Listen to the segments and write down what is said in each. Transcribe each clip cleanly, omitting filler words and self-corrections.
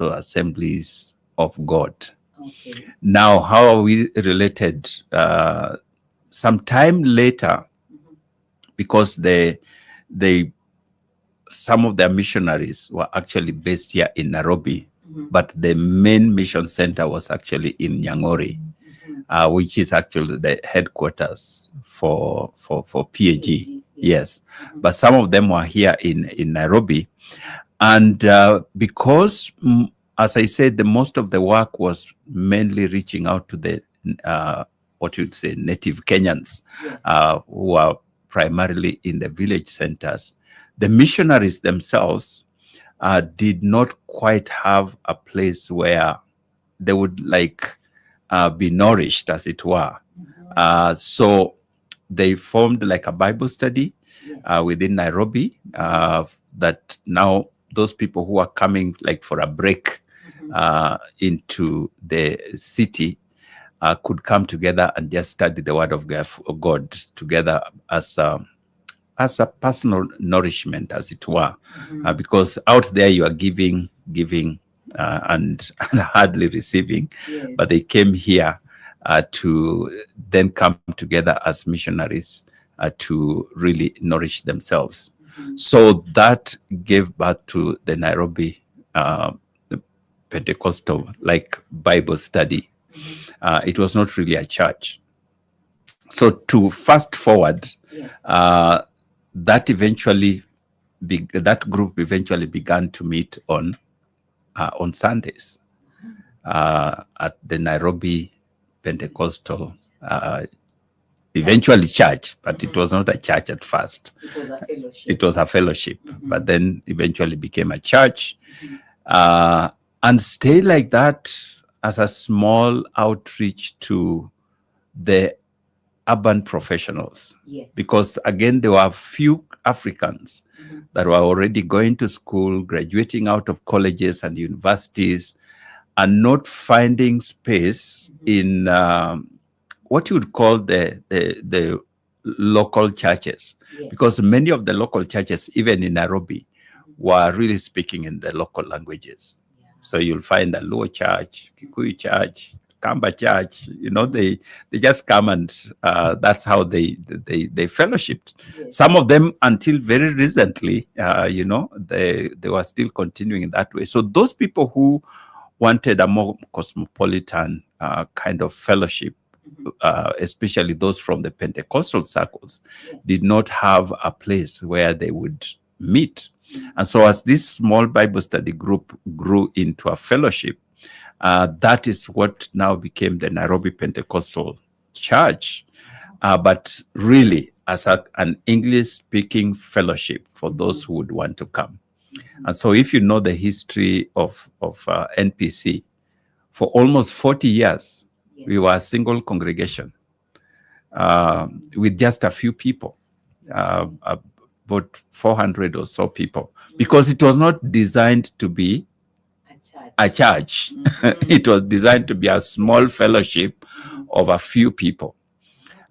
Assemblies of God. Okay. Now, how are we related? Sometime later, because they some of their missionaries were actually based here in Nairobi, but the main mission center was actually in Nyang'ori, which is actually the headquarters for PAG. Yes. But some of them were here in Nairobi. And because, as I said, the most of the work was mainly reaching out to the, what you'd say, native Kenyans, who are primarily in the village centers. The missionaries themselves did not quite have a place where they would be nourished, as it were. So they formed like a Bible study within Nairobi, that now those people who are coming like for a break into the city could come together and just study the Word of God together as a personal nourishment, as it were, because out there you are giving, and hardly receiving, but they came here to then come together as missionaries to really nourish themselves. So that gave birth to the Nairobi the Pentecostal Bible study. It was not really a church. So to fast forward, that group eventually began to meet on Sundays at the Nairobi Pentecostal, eventually church, but it was not a church at first. It was a fellowship. It was a fellowship, but then eventually became a church, and stayed like that as a small outreach to the urban professionals. Because again, there were few Africans that were already going to school, graduating out of colleges and universities, and not finding space in what you would call the local churches. Because many of the local churches, even in Nairobi, were really speaking in the local languages. So you'll find a Luo church, Kikuyu church, Kamba church, they just come and that's how they fellowshipped. Some of them until very recently, they were still continuing in that way. So those people who wanted a more cosmopolitan kind of fellowship, especially those from the Pentecostal circles, did not have a place where they would meet. And so as this small Bible study group grew into a fellowship, that is what now became the Nairobi Pentecostal Church, but really as an English-speaking fellowship for those who would want to come. And so if you know the history of NPC, for almost 40 years, we were a single congregation with just a few people, about 400 or so people, because it was not designed to be a church. It was designed to be a small fellowship of a few people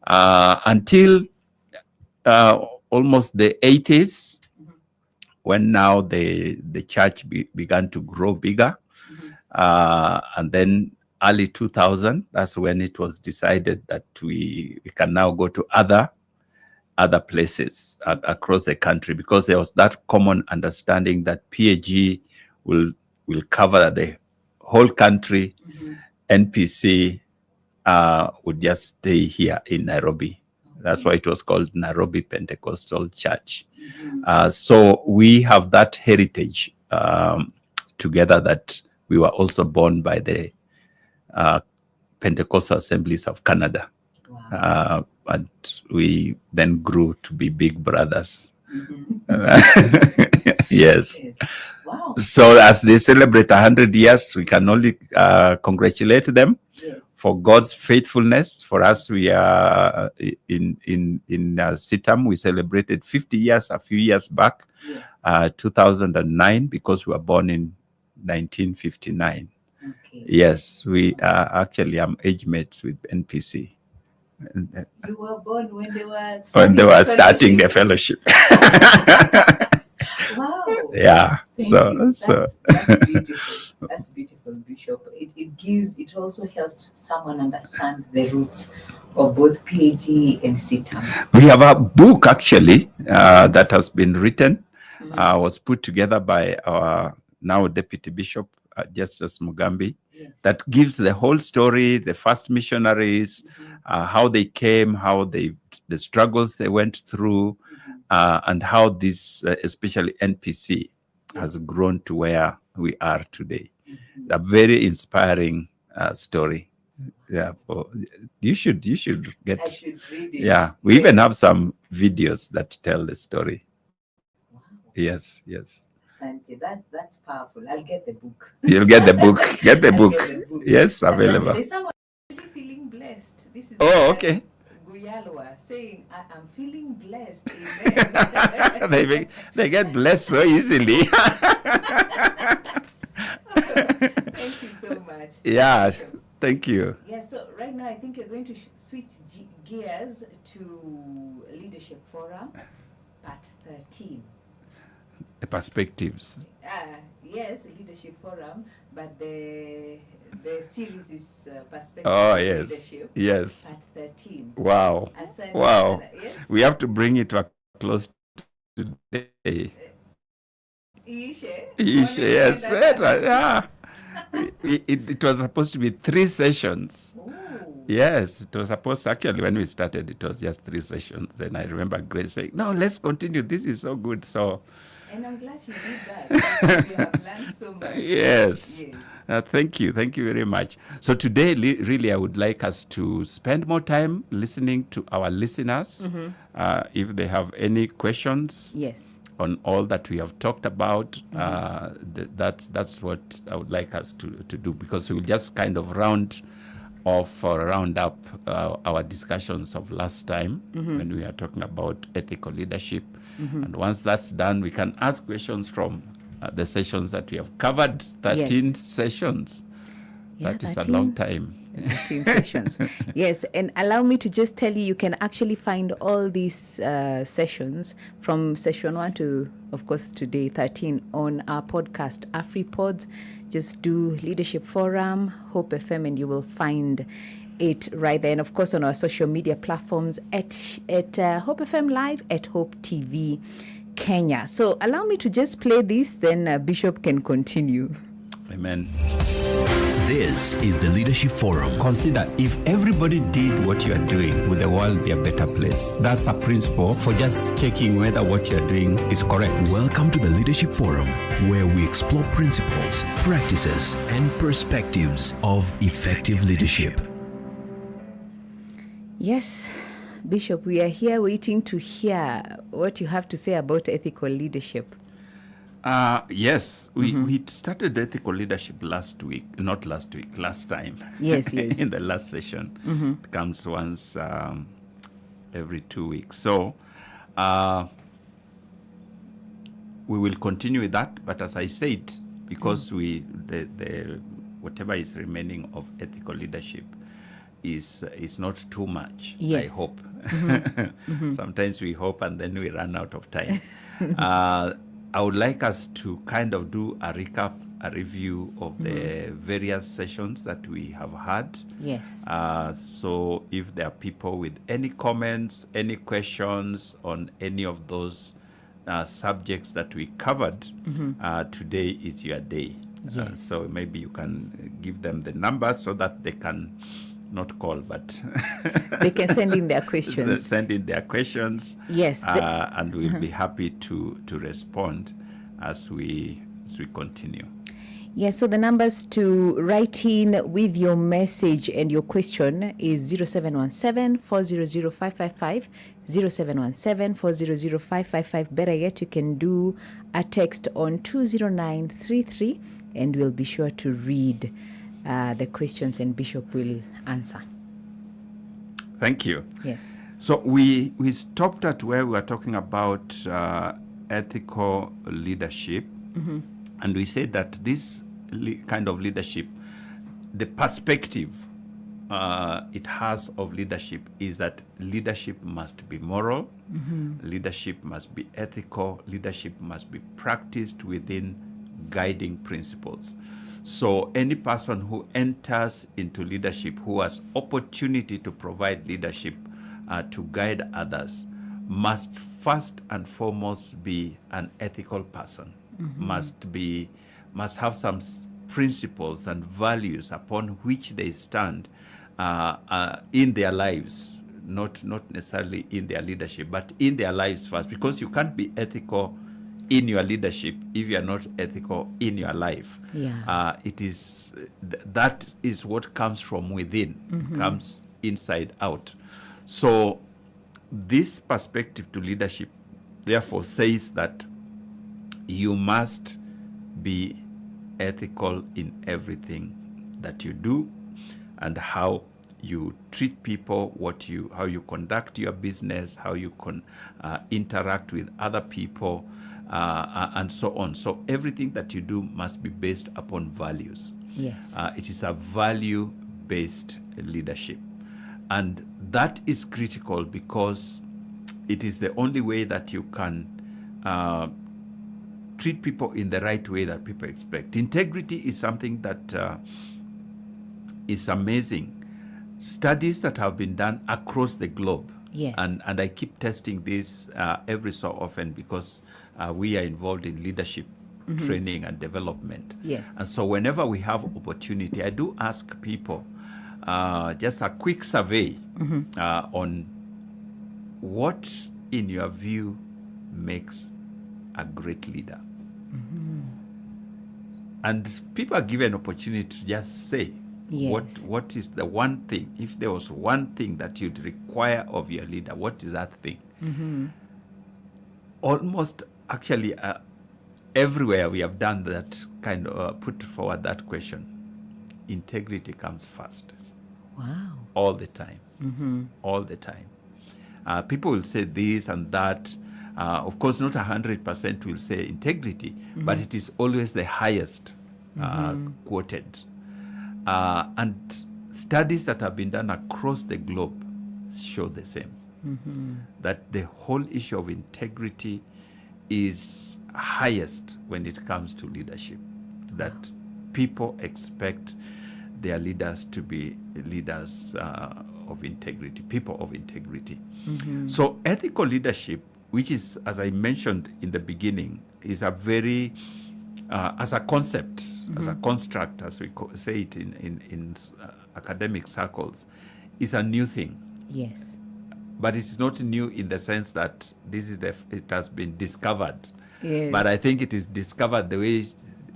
until almost the 80s, when now the church began to grow bigger. And then early 2000, that's when it was decided that we can now go to other places across the country, because there was that common understanding that PAG will cover the whole country. NPC would just stay here in Nairobi. That's why it was called Nairobi Pentecostal Church. So we have that heritage together, that we were also born by the Pentecostal Assemblies of Canada. And we then grew to be big brothers. Yes. Wow. So as they celebrate 100 years, we can only congratulate them for God's faithfulness. For us, we are in Sitam, we celebrated 50 years a few years back, 2009, because we were born in 1959. Yes, we actually am age mates with NPC. You were born when they were starting the fellowship. Wow. Yeah. Thank So you. so That's beautiful. That's beautiful, Bishop. It also helps someone understand the roots of both PhD and CTAM. we have a book actually that has been written, was put together by our now Deputy Bishop Justice Mugambi, Yes. that gives the whole story, the first missionaries, how they came, how the struggles they went through, and how this, especially NPC, has grown to where we are today. A very inspiring story. Yeah, you should get. I should read it. Yeah, we even have some videos that tell the story. Wow. Yes, yes. Santi, that's powerful. I'll get the book. You'll get the book. Get the I'll book. get the book. Yes, Asante, available. there's someone really feeling blessed. This is Oh, okay. Guyalwa saying, I'm feeling blessed. Amen. they get blessed so easily. Thank you so much. Yeah, thank you. Yeah, so right now I think you're going to switch gears to Leadership Forum, part 13. The perspectives. Yes, Leadership Forum, but the series is Perspective Oh, of yes. Leadership, Yes. part 13. Wow. Asante Wow. sana. Yes? We have to bring it to a close today. Ishe? Yes. Wanaenda Yeah. It was supposed to be 3 sessions. Ooh. Yes, it was supposed to, actually, when we started, it was just 3 sessions. And I remember Grace saying, no, let's continue. This is so good. So, And I'm glad she did that because we have learned so much. yes. Yes. Thank you. Thank you very much. So today, really, I would like us to spend more time listening to our listeners. If they have any questions Yes. on all that we have talked about, that's what I would like us to do, because we will just kind of round off or round up our discussions of last time when we are talking about ethical leadership. And once that's done, we can ask questions from the sessions that we have covered. 13 sessions. Yeah, That is 13. a long time. 13 sessions. Yes, and allow me to just tell you can actually find all these sessions from session 1 to, of course, today 13 on our podcast, AfriPods. Just do Leadership Forum, Hope FM, and you will find it right there. And of course, on our social media platforms at Hope FM Live, at Hope TV Kenya. So allow me to just play this, then Bishop can continue. Amen. This is the Leadership Forum. Consider, if everybody did what you are doing, would the world be a better place? That's a principle for just checking whether what you're doing is correct. Welcome to the Leadership Forum, where we explore principles, practices, and perspectives of effective leadership. Yes, Bishop, we are here waiting to hear what you have to say about ethical leadership. Yes, we started ethical leadership last time. Yes, yes. In the last session. It comes once every 2 weeks. So we will continue with that. But as I said, because the whatever is remaining of ethical leadership is not too much. Yes. I hope. Sometimes we hope and then we run out of time. I would like us to kind of do a recap, a review of the various sessions that we have had. Yes. So if there are people with any comments, any questions on any of those subjects that we covered, today is your day. Yes. So maybe you can give them the number so that they can not call, but They can send in their questions. Send in their questions. Yes. And we'll be happy to respond as we continue. Yes, so the numbers to write in with your message and your question is 0717-400-555, 0717-400-555. Better yet, you can do a text on 20933, and we'll be sure to read the questions and Bishop will answer. Thank you. Yes. So we stopped at where we were talking about ethical leadership, and we said that this kind of leadership, the perspective it has of leadership is that leadership must be moral, leadership must be ethical, leadership must be practiced within guiding principles. So any person who enters into leadership, who has opportunity to provide leadership to guide others, must first and foremost be an ethical person, must have some principles and values upon which they stand in their lives, not necessarily in their leadership, but in their lives first, because you can't be ethical in your leadership if you are not ethical in your life. It is that is what comes from within, comes inside out. So this perspective to leadership therefore says that you must be ethical in everything that you do, and how you treat people, how you conduct your business, how you interact with other people, and so on. So everything that you do must be based upon values. Yes. It is a value-based leadership. And that is critical because it is the only way that you can treat people in the right way that people expect. Integrity is something that is amazing. Studies that have been done across the globe. Yes. And I keep testing this every so often because we are involved in leadership training and development. Yes. And so whenever we have opportunity, I do ask people just a quick survey on what, in your view, makes a great leader. And people are given opportunity to just say, Yes. what is the one thing, if there was one thing that you'd require of your leader, what is that thing? Almost, actually, everywhere we have done that kind of, put forward that question. Integrity comes first. Wow. All the time. All the time. People will say this and that. Of course, not 100% will say integrity, but it is always the highest quoted. And studies that have been done across the globe show the same. That the whole issue of integrity is highest when it comes to leadership. That people expect their leaders to be leaders of integrity, people of integrity. So ethical leadership, which is, as I mentioned in the beginning, is a very, as a concept, as a construct, as we say it in academic circles, is a new thing. Yes. But it's not new in the sense that it has been discovered. Yes. But I think it is discovered the way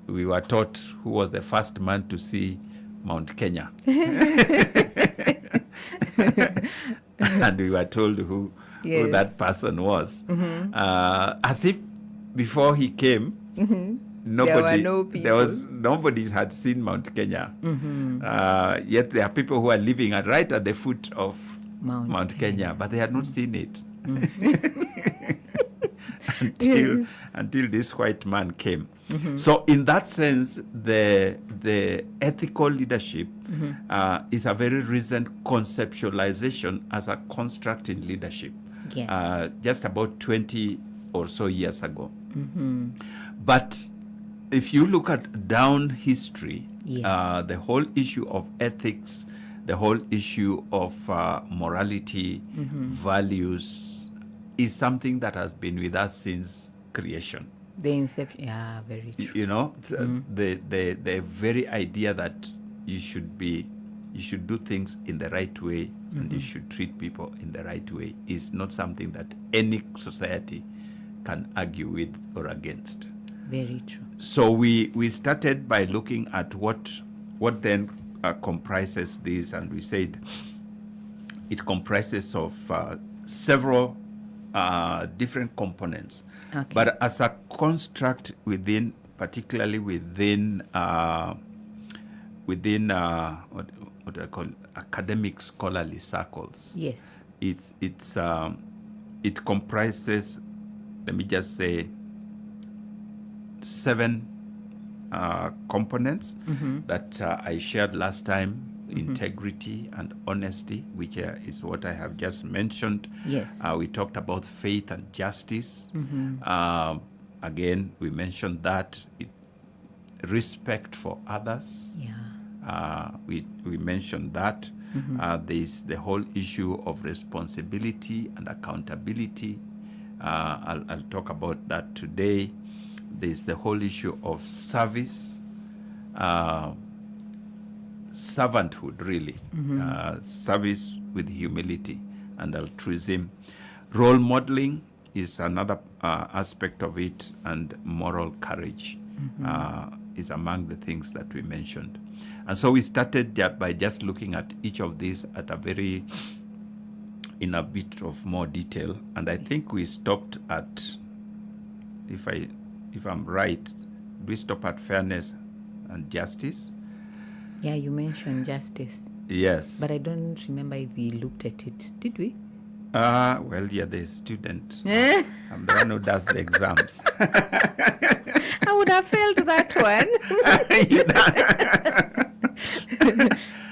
we were taught who was the first man to see Mount Kenya. And we were told who that person was. As if before he came, nobody had seen Mount Kenya. Yet there are people who are living right at the foot of Mount Kenya, but they had not seen it until this white man came. So in that sense, the ethical leadership is a very recent conceptualization as a construct in leadership. Yes. Just about 20 or so years ago. But if you look at down history, the whole issue of ethics, the whole issue of morality, values, is something that has been with us since creation. The inception, very true. You know, the very idea that you should do things in the right way and you should treat people in the right way is not something that any society can argue with or against. Very true. So we started by looking at what then comprises this, and we said it comprises of several different components. Okay. But as a construct particularly within what do I call academic scholarly circles. Yes. It comprises, let me just say, 7 components that I shared last time integrity and honesty, which is what I have just mentioned. Yes. We talked about faith and justice. Again, we mentioned that. Respect for others. Yeah. We mentioned that. There's the whole issue of responsibility and accountability. I'll talk about that today. There's the whole issue of service, servanthood, really, service with humility and altruism. Role modeling is another aspect of it, and moral courage is among the things that we mentioned. And so we started by just looking at each of these at in a bit of more detail. And I think we stopped at, if I'm right, we stopped at fairness and justice. Yeah, you mentioned justice. Yes. But I don't remember if we looked at it. Did we? Well, yeah, the student. I'm the one who does the exams. I would have failed that one.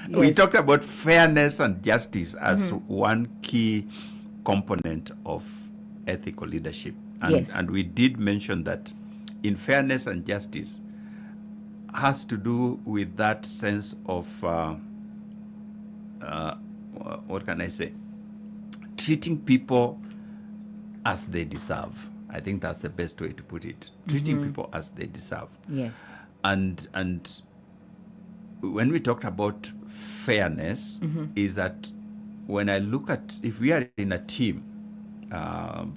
We Yes. talked about fairness and justice as one key component of ethical leadership. And, Yes. and we did mention that in fairness and justice has to do with that sense of, what can I say, treating people as they deserve. I think that's the best way to put it. Treating people as they deserve. Yes. And when we talked about fairness, is that when I look at, if we are in a team,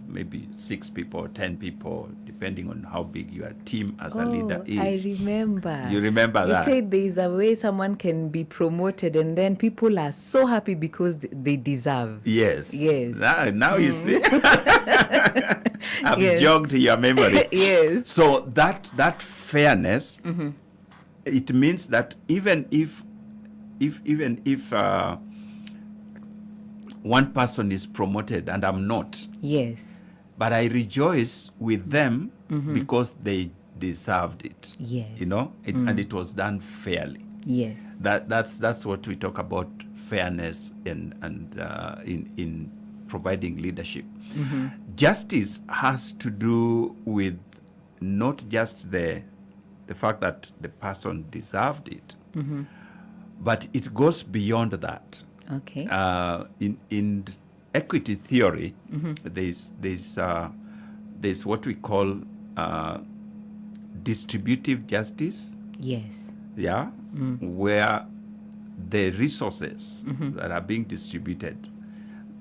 maybe 6 people or 10 people, depending on how big your team as a leader is. I remember. You remember that? You said there is a way someone can be promoted and then people are so happy because they deserve. Yes. Yes. Now you see. I've Yes. jogged your memory. Yes. So that fairness, it means that even if one person is promoted and I'm not, Yes. but I rejoice with them because they deserved it. Yes. You know, and it was done fairly. Yes. That's what we talk about fairness in providing leadership. Justice has to do with not just the fact that the person deserved it, but it goes beyond that. Okay. In equity theory, there's what we call distributive justice. Yes. Yeah, where the resources that are being distributed,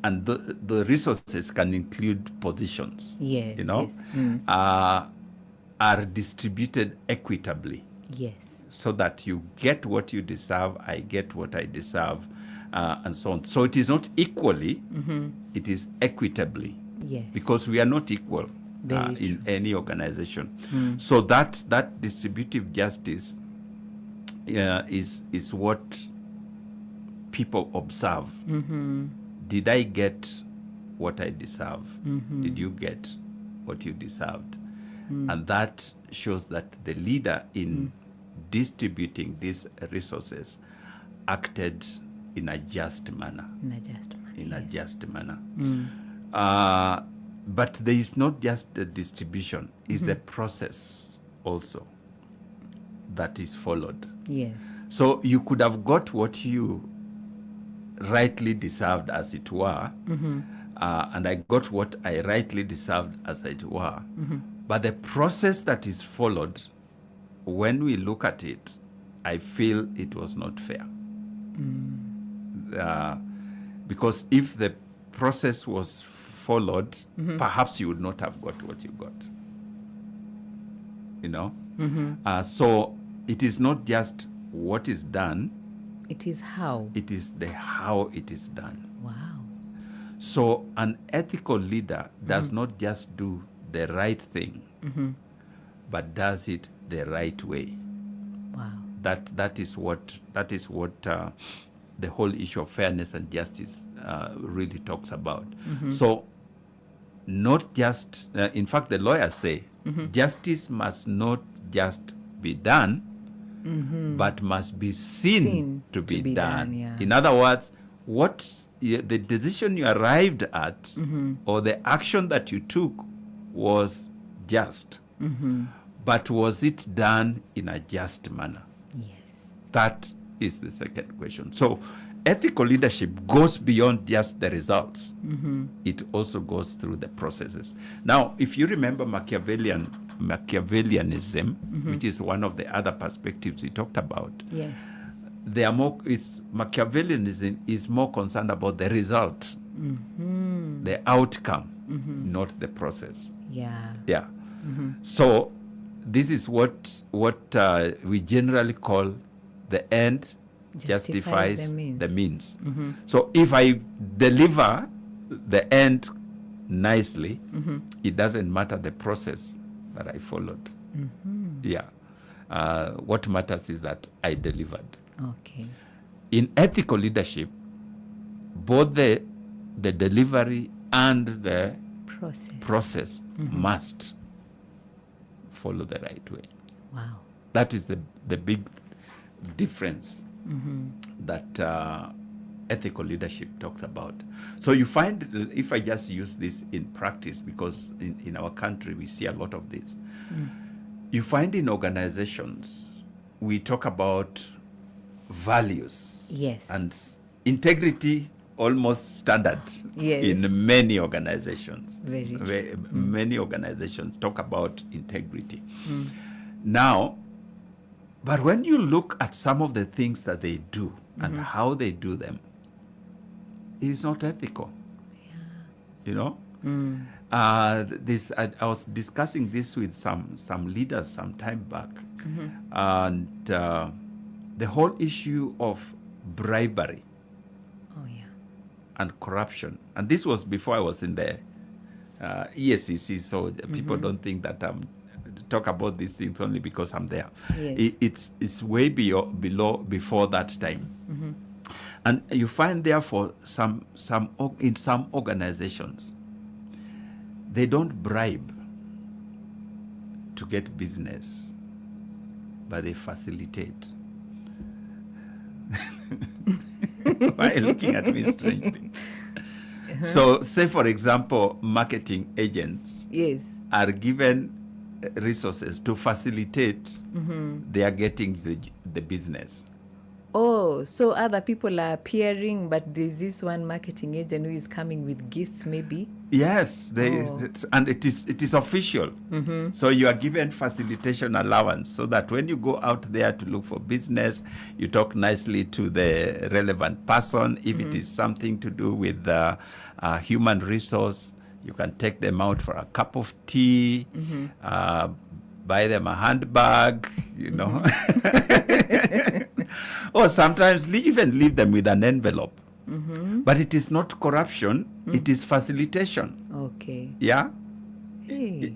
and the resources can include positions. Yes. You know, Yes. are distributed equitably, Yes. so that you get what you deserve, I get what I deserve, and so on. So it is not equally, it is equitably, Yes. because we are not equal Very in any organization. So that distributive justice is what people observe. Did I get what I deserve? Did you get what you deserved? And that shows that the leader in distributing these resources acted in a just manner. In a just manner. But there is not just the distribution, it's the process also that is followed. Yes. So you could have got what you rightly deserved, as it were, and I got what I rightly deserved, as it were. But the process that is followed, when we look at it, I feel it was not fair. Because if the process was followed, perhaps you would not have got what you got. You know? So it is not just what is done, It is how. it is the how it is done. Wow. So an ethical leader does not just do the right thing, but does it the right way. Wow. That is what the whole issue of fairness and justice really talks about. So not just, in fact, the lawyers say justice must not just be done, but must be seen to be done. yeah. In other words, the decision you arrived at or the action that you took was just, but was it done in a just manner? Yes. That is the second question. So ethical leadership goes beyond just the results. It also goes through the processes. Now, if you remember Machiavellianism, which is one of the other perspectives we talked about, Yes. Machiavellianism is more concerned about the result, the outcome, not the process. Yeah. Yeah. So this is what we generally call the end justifies the means. So if I deliver the end nicely, it doesn't matter the process that I followed. Yeah. What matters is that I delivered. Okay. In ethical leadership, both the delivery and the process must follow the right way. Wow. That is the big difference that ethical leadership talks about. So you find, if I just use this in practice, because in our country we see a lot of this, you find in organizations we talk about values. Yes. And integrity almost standard Yes. in many organizations. Very true. Many organizations talk about integrity. Now, but when you look at some of the things that they do and how they do them, it is not ethical. You know? I was discussing this with some leaders some time back, and the whole issue of bribery and corruption. And this was before I was in the ESCC, so people don't think that I'm talk about these things only because I'm there. Yes. It's way before that time. And you find therefore in some organizations, they don't bribe to get business, but they facilitate. Why are you looking at me strangely? So, say for example, marketing agents are given resources to facilitate their getting the business. Oh, so other people are appearing, but there's this one marketing agent who is coming with gifts, maybe? Yes, and it is official. So you are given facilitation allowance so that when you go out there to look for business, you talk nicely to the relevant person. If it is something to do with human resource, you can take them out for a cup of tea, buy them a handbag, you know. Or sometimes even leave them with an envelope. But it is not corruption, it is facilitation. Okay. Yeah? Hey.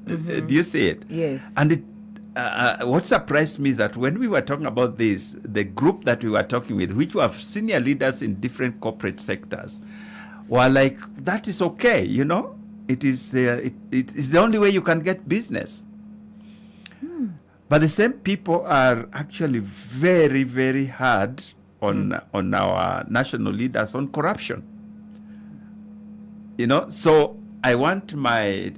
Do you see it? Yes. And what surprised me is that when we were talking about this, the group that we were talking with, which were senior leaders in different corporate sectors, were like, that is okay, you know? It is the only way you can get business. But the same people are actually very, very hard on our national leaders on corruption. You know, so I want my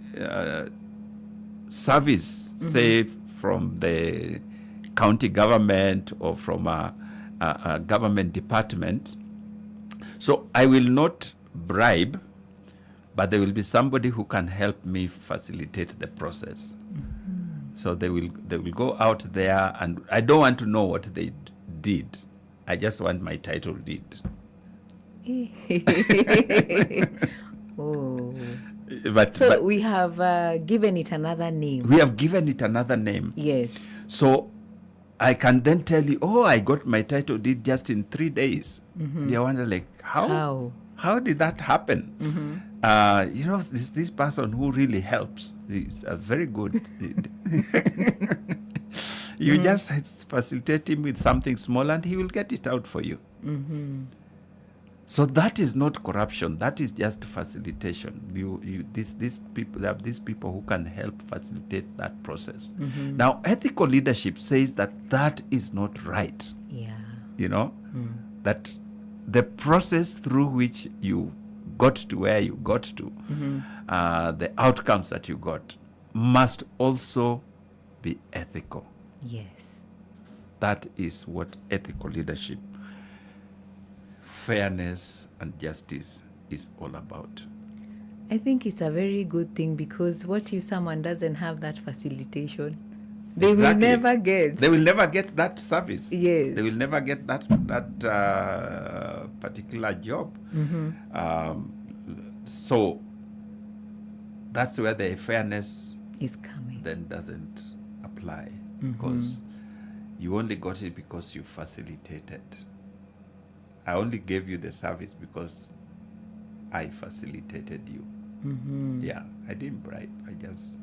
service, say from the county government or from a government department. So I will not bribe, but there will be somebody who can help me facilitate the process. So they will go out there, and I don't want to know what they did. I just want my title deed. Oh. But we have given it another name. We have given it another name. Yes. So I can then tell you, oh, I got my title deed just in 3 days. You wonder, like, how did that happen? You know, this person who really helps. He's a very good. You just facilitate him with something small, and he will get it out for you. So that is not corruption. That is just facilitation. These people, there are these people who can help facilitate that process. Now, ethical leadership says that that is not right. Yeah. You know, that the process through which you got to where you got to, the outcomes that you got, must also be ethical. Yes. That is what ethical leadership, fairness and justice is all about. I think it's a very good thing, because what if someone doesn't have that facilitation? They will Exactly. never get. They will never get that service. Yes. They will never get that particular job. So that's where the fairness Is coming. then doesn't apply, because you only got it because you facilitated. I only gave you the service because I facilitated you. Yeah, I didn't bribe. I just...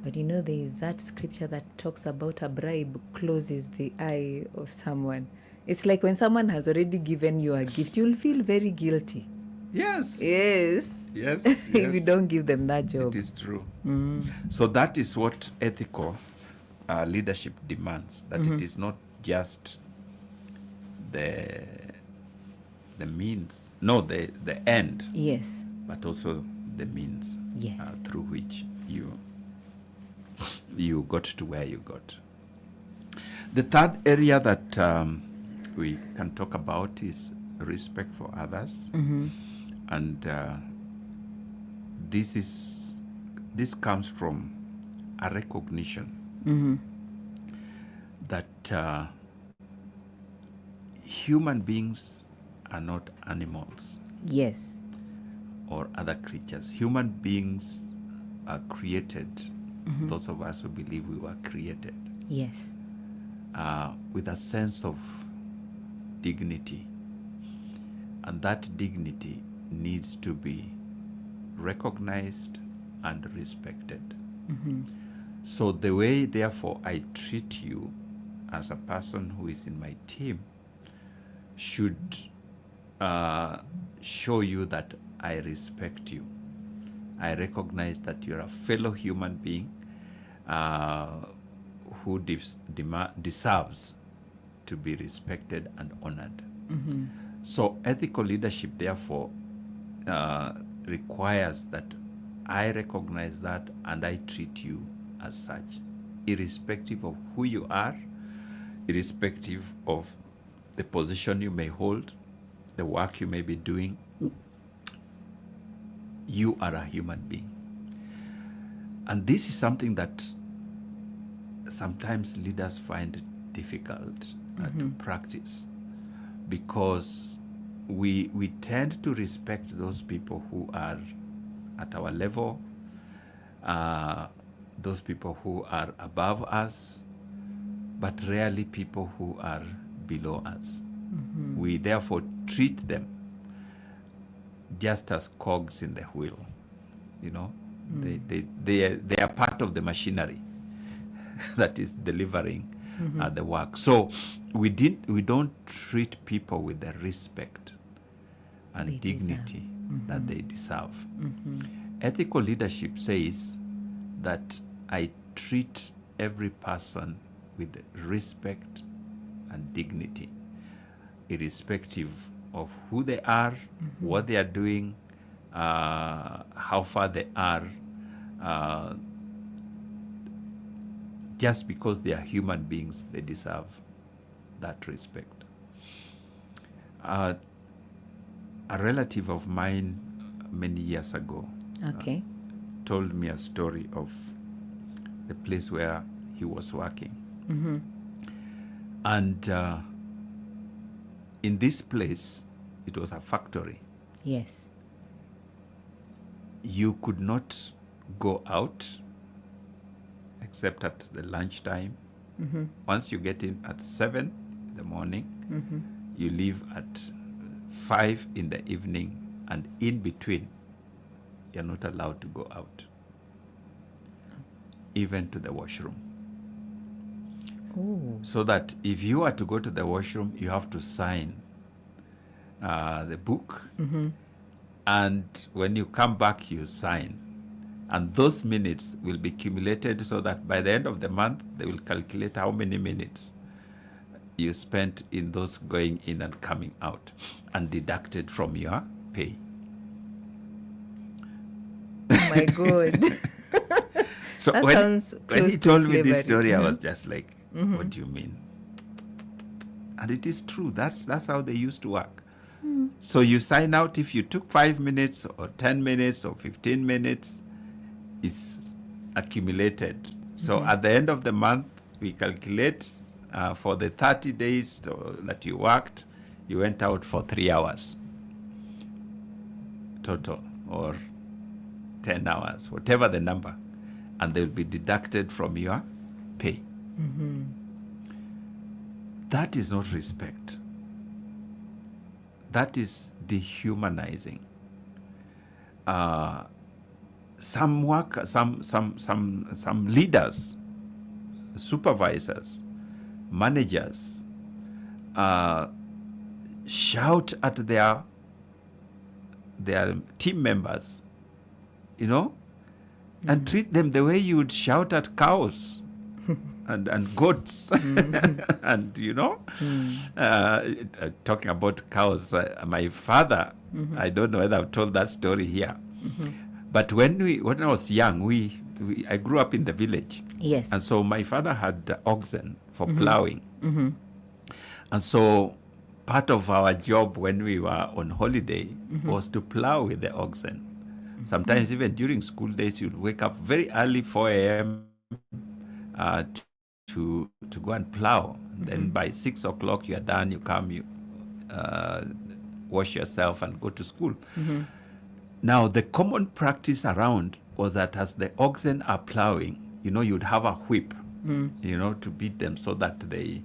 But you know, there is that scripture that talks about a bribe closes the eye of someone. It's like when someone has already given you a gift, you'll feel very guilty. Yes. Yes. Yes. If you yes. don't give them that job. It is true. So that is what ethical leadership demands, that it is not just the means, no, the end, Yes. but also the means Yes. through which you got to where you got. The third area that we can talk about is respect for others. And this comes from a recognition that human beings are not animals Yes. or other creatures. Human beings are created, those of us who believe we were created, Yes. with a sense of dignity. And that dignity needs to be recognized and respected. So the way, therefore, I treat you as a person who is in my team should show you that I respect you. I recognize that you're a fellow human being who deserves to be respected and honored. So ethical leadership, therefore, requires that I recognize that and I treat you as such, irrespective of who you are, irrespective of the position you may hold, the work you may be doing. You are a human being. And this is something that sometimes leaders find difficult to practice, because we tend to respect those people who are at our level, those people who are above us, but rarely people who are below us. We therefore treat them just as cogs in the wheel. You know, they are part of the machinery that is delivering the work. So we don't treat people with the respect and They dignity that they deserve. Ethical leadership says that I treat every person with respect and dignity, irrespective of who they are, what they are doing, how far they are, just because they are human beings, they deserve that respect. A relative of mine many years ago Okay. told me a story of the place where he was working. And in this place, it was a factory. Yes. You could not go out except at the lunchtime. Once you get in at 7 in the morning, you leave at 5 in the evening, and in between, you're not allowed to go out, even to the washroom. Oh. So that if you are to go to the washroom, you have to sign the book, and when you come back, you sign. And those minutes will be accumulated so that by the end of the month, they will calculate how many minutes you spent in those going in and coming out and deducted from your pay. Oh my God. So That when sounds he close to told me this slavery. story, I was just like, what do you mean? And it is true. That's how they used to work. So you sign out if you took 5 minutes or 10 minutes or 15 minutes, it's accumulated. So at the end of the month, we calculate for the 30 days that you worked, you went out for 3 hours total, or 10 hours, whatever the number, and they will be deducted from your pay. That is not respect. That is dehumanizing. Some leaders, supervisors, managers shout at their team members, and treat them the way you would shout at cows and goats. And talking about cows, my father, I don't know whether I've told that story here, but when I was young, I grew up in the village. Yes. And so my father had oxen for plowing. And so part of our job when we were on holiday was to plow with the oxen. Sometimes even during school days, you'd wake up very early, 4 a.m., to go and plow. And then by 6 o'clock, you're done, you come, you wash yourself and go to school. Now, the common practice around was that as the oxen are plowing, you'd have a whip, to beat them so that they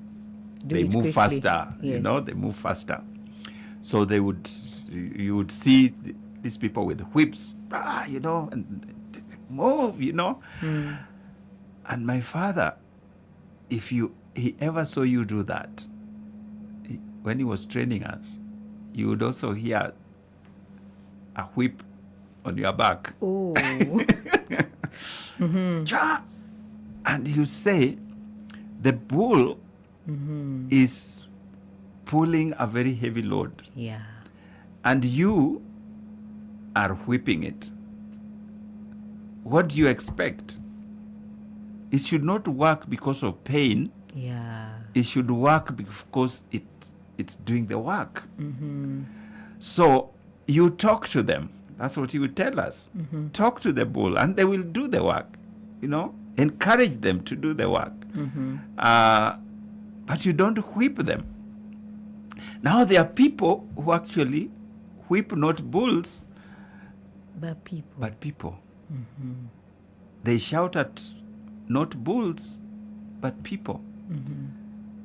move quickly. faster. Yes. They move faster. So you would see these people with whips, and move, And my father, if he ever saw you do that, when he was training us, you would also hear a whip on your back. Oh. And you say, the bull is pulling a very heavy load. Yeah. And you are whipping it. What do you expect? It should not work because of pain. Yeah. It should work because it's doing the work. So you talk to them. That's what he would tell us. Talk to the bull and they will do the work. Encourage them to do the work. But you don't whip them. Now there are people who actually whip not bulls, But people. They shout at not bulls, but people.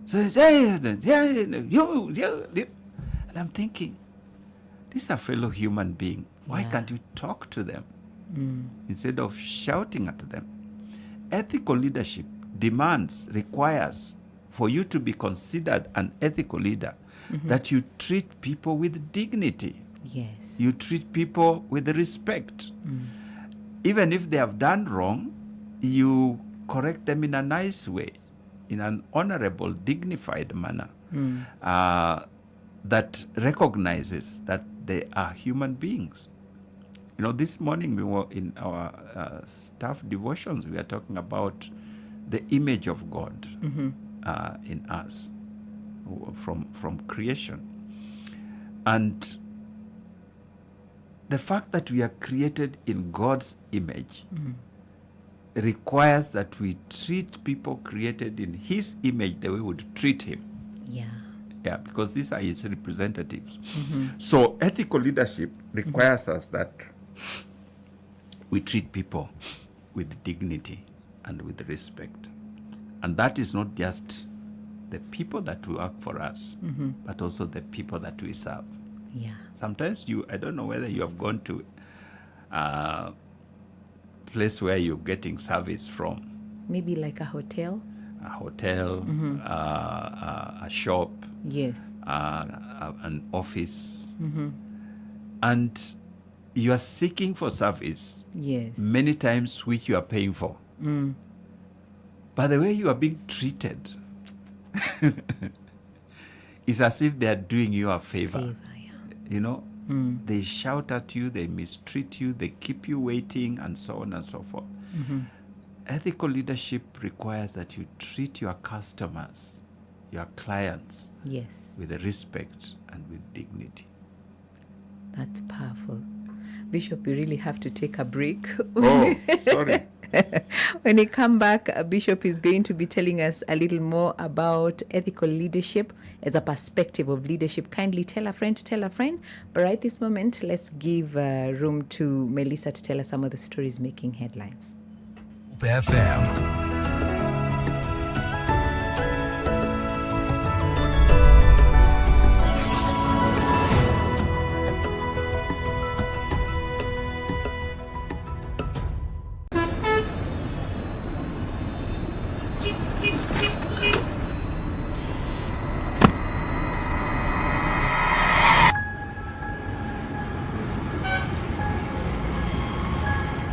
So they say, you. And I'm thinking, these are fellow human beings. Why can't you talk to them instead of shouting at them? Ethical leadership requires for you to be considered an ethical leader that you treat people with dignity. Yes. You treat people with respect. Even if they have done wrong, you correct them in a nice way, in an honorable, dignified manner that recognizes that they are human beings. This morning we were in our staff devotions, we are talking about the image of God in us from creation. And the fact that we are created in God's image requires that we treat people created in His image the way we would treat Him. Yeah, because these are His representatives. So ethical leadership requires us that we treat people with dignity and with respect. And that is not just the people that work for us, but also the people that we serve. Yeah. Sometimes I don't know whether you have gone to a place where you're getting service from. Maybe like a hotel. A shop, Yes. an office, and you are seeking for service, Yes. many times which you are paying for. But the way you are being treated it's as if they are doing you a favor. You know, they shout at you, they mistreat you, they keep you waiting, and so on and so forth. Ethical leadership requires that you treat your customers, your clients, Yes. with respect and with dignity. That's powerful. Bishop, you really have to take a break. Oh, sorry. When we come back, Bishop is going to be telling us a little more about ethical leadership as a perspective of leadership. Kindly tell a friend to tell a friend. But right this moment, let's give room to Melissa to tell us some of the stories making headlines. FM.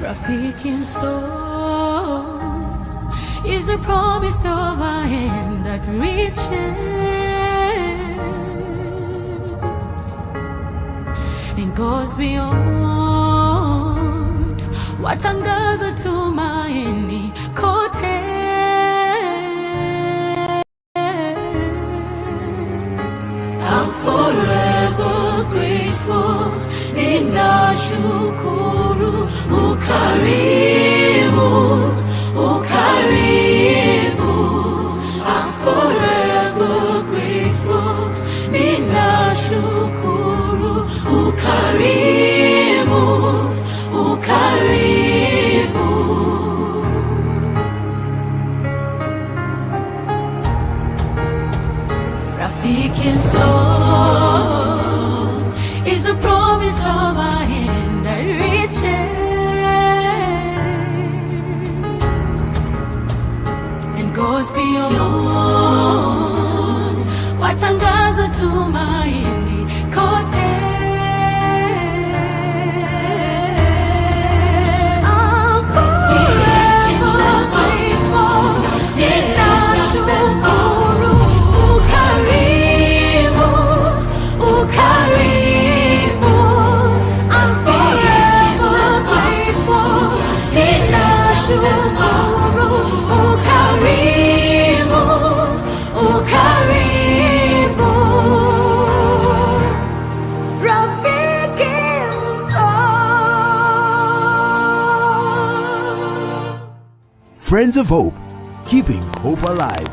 Rafiki soul is the promise of a hand that reaches and goes beyond what angaza tumaini kote. I'm forever grateful. Ninashukuru ukarimu, ukarimu. I'm forever grateful. Ninashukuru ukarimu, ukarimu. Rafiki soul is a promise of a hand that reaches and goes beyond what angaza tumaini kote. I'm forever grateful. Ninashukuru ukarimu, ukarimu. I'm forever grateful. Ninashukuru ukarimu, ukarimu. Rafiki msoul. Friends of Hope, keeping hope alive.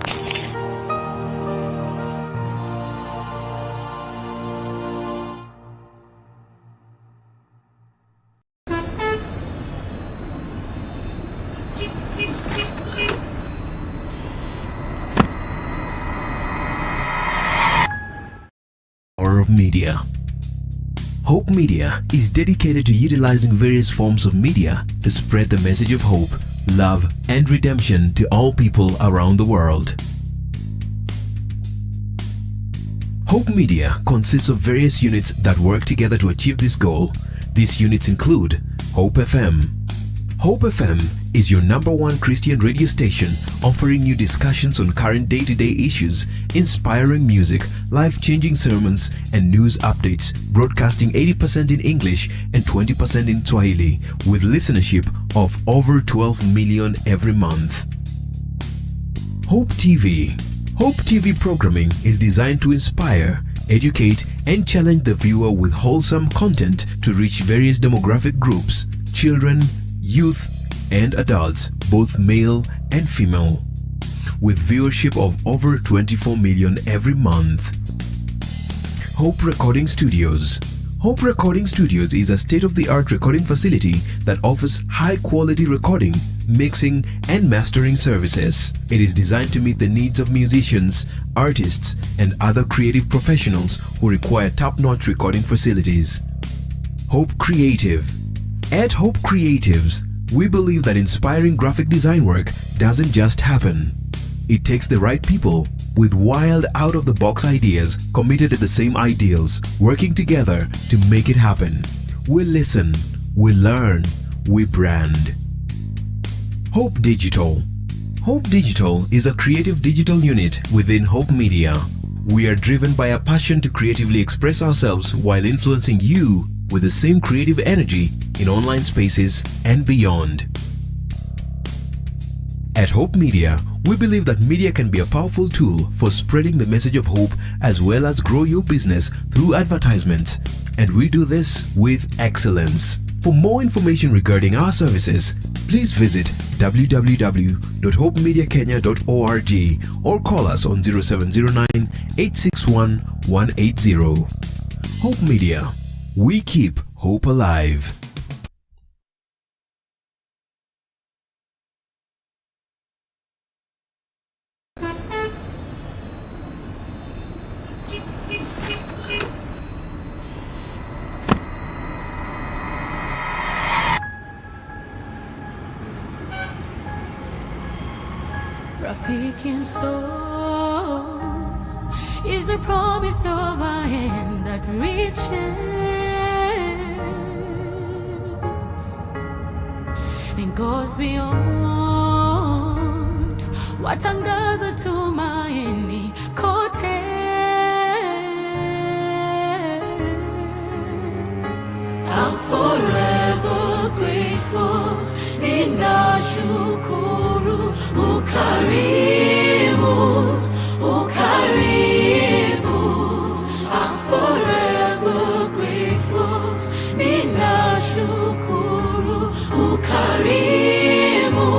Power of Media. Hope Media is dedicated to utilizing various forms of media to spread the message of hope, love, and redemption to all people around the world. Hope Media consists of various units that work together to achieve this goal. These units include Hope FM. Hope FM is your #1 Christian radio station offering you discussions on current day-to-day issues, inspiring music, life-changing sermons, and news updates, broadcasting 80% in English and 20% in Swahili, with listenership of over 12 million every month. Hope TV. Hope TV programming is designed to inspire, educate, and challenge the viewer with wholesome content to reach various demographic groups, children, youth, and adults, both male and female, with viewership of over 24 million every month. Hope Recording Studios. Hope Recording Studios is a state-of-the-art recording facility that offers high-quality recording, mixing, and mastering services. It is designed to meet the needs of musicians, artists, and other creative professionals who require top-notch recording facilities. Hope Creative. At Hope Creatives, we believe that inspiring graphic design work doesn't just happen. It takes the right people with wild out-of-the-box ideas committed to the same ideals, working together to make it happen. We listen, we learn, we brand. Hope Digital. Hope Digital is a creative digital unit within Hope Media. We are driven by a passion to creatively express ourselves while influencing you with the same creative energy in online spaces and beyond. At Hope Media, we believe that media can be a powerful tool for spreading the message of hope as well as grow your business through advertisements. And we do this with excellence. For more information regarding our services, please visit www.hopemediakenya.org or call us on 0709 861 180. Hope Media. We keep hope alive. Rafiki soul is the promise of a hand that reaches and goes beyond what angaza tumaini kote. I'm forever grateful. Ninashukuru ukarimu, ukarimu. I'm forever grateful. Ninashukuru ukarimu,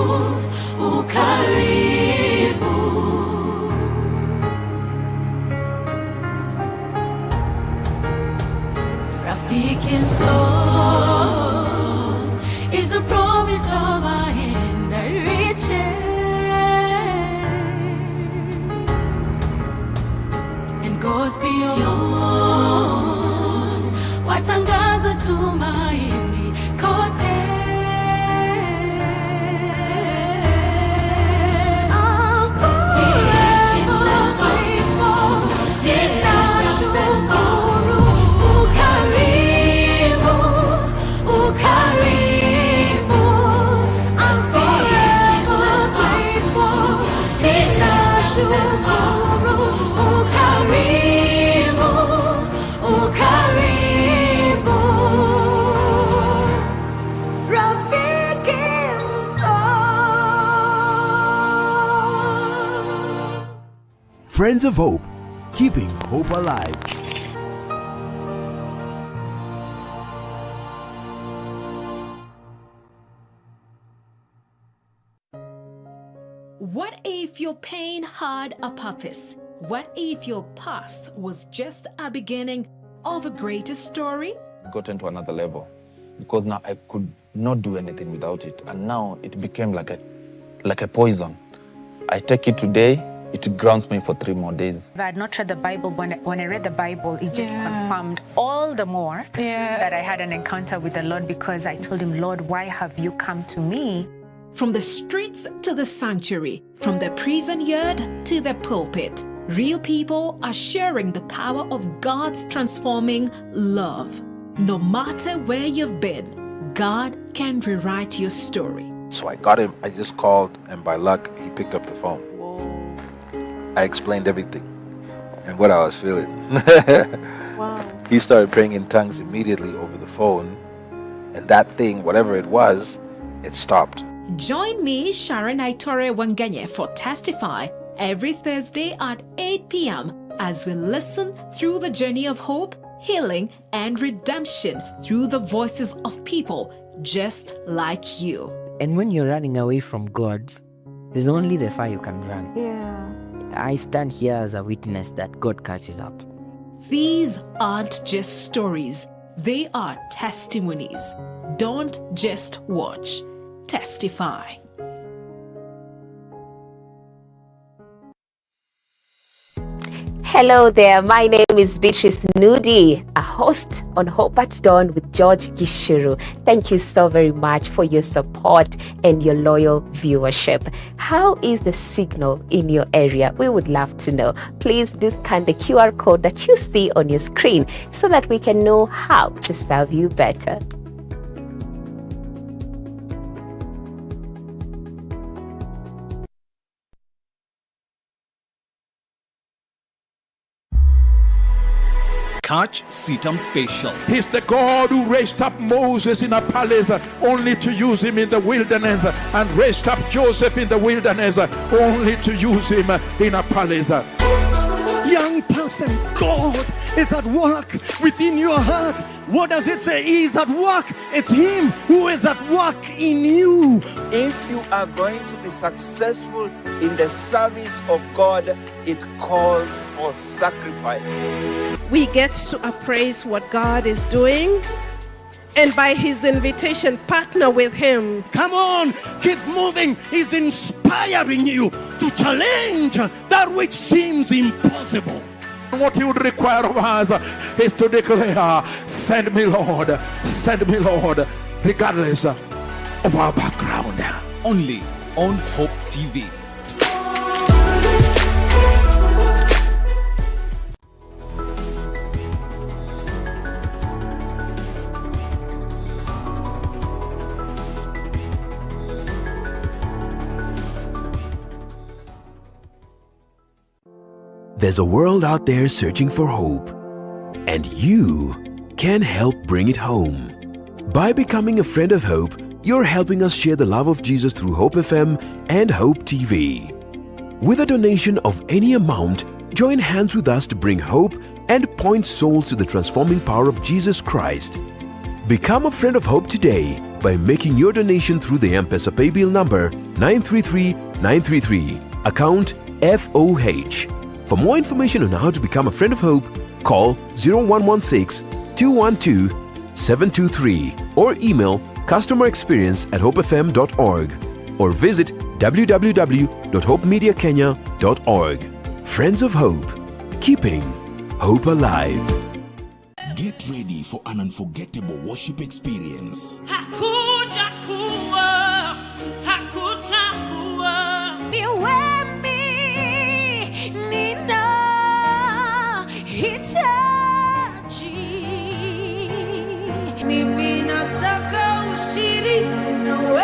ukarimu. Rafiki soul is a promise of a hand that reaches and goes beyond what angaza tumaini kote. I'm forever grateful. Ninashukuru ukarimu, ukarimu. I'm forever grateful. Ninashukuru ukarimu, ukarimu. Rafiki soul. Friends of Hope, keeping hope alive. What if your pain had a purpose? What if your past was just a beginning of a greater story? Gotten to another level because now I could not do anything without it, and now it became like a poison. I take it today, it grounds me for 3 more days. If I had not read the Bible, when I read the Bible, it just confirmed all the more that I had an encounter with the Lord, because I told him, Lord, why have you come to me? From the streets to the sanctuary, from the prison yard to the pulpit, real people are sharing the power of God's transforming love. No matter where you've been, God can rewrite your story. So I got him, I just called, and by luck, he picked up the phone. I explained everything and what I was feeling. Wow. He started praying in tongues immediately over the phone, and that thing, whatever it was, it stopped. Join me, Sharon Aitore Wanganye, for Testify every Thursday at 8 p.m. as we listen through the journey of hope, healing, and redemption through the voices of people just like you. And when you're running away from God, there's only the fire you can run. Yeah. I stand here as a witness that God catches up. These aren't just stories, they are testimonies. Don't just watch, testify. Hello there, my name is Beatrice Nudi, a host on Hope at Dawn with George Gishuru. Thank you so very much for your support and your loyal viewership. How is the signal in your area? We would love to know. Please do scan the QR code that you see on your screen so that we can know how to serve you better. Catch Sitam Special. He's the God who raised up Moses in a palace only to use him in the wilderness, and raised up Joseph in the wilderness only to use him in a palace. Young person, God is at work within your heart. What does it say? He is at work. It's Him who is at work in you. If you are going to be successful in the service of God, it calls for sacrifice. We get to appraise what God is doing, and by His invitation, partner with Him. Come on, keep moving. He's inspiring you to challenge that which seems impossible. What He would require of us is to declare, send me Lord, regardless of our background. Only on Hope TV. There's a world out there searching for hope, and you can help bring it home. By becoming a friend of Hope, you're helping us share the love of Jesus through Hope FM and Hope TV. With a donation of any amount, join hands with us to bring hope and point souls to the transforming power of Jesus Christ. Become a friend of Hope today by making your donation through the M-Pesa paybill number 933933, account FOH. For more information on how to become a friend of Hope, call 0116-212-723 or email customerexperience@hopefm.org or visit www.hopemediakenya.org. Friends of Hope, keeping hope alive. Get ready for an unforgettable worship experience. Hakuja kuwa, hakutakuwa. Niwe mimi nataka ushiriki na wewe.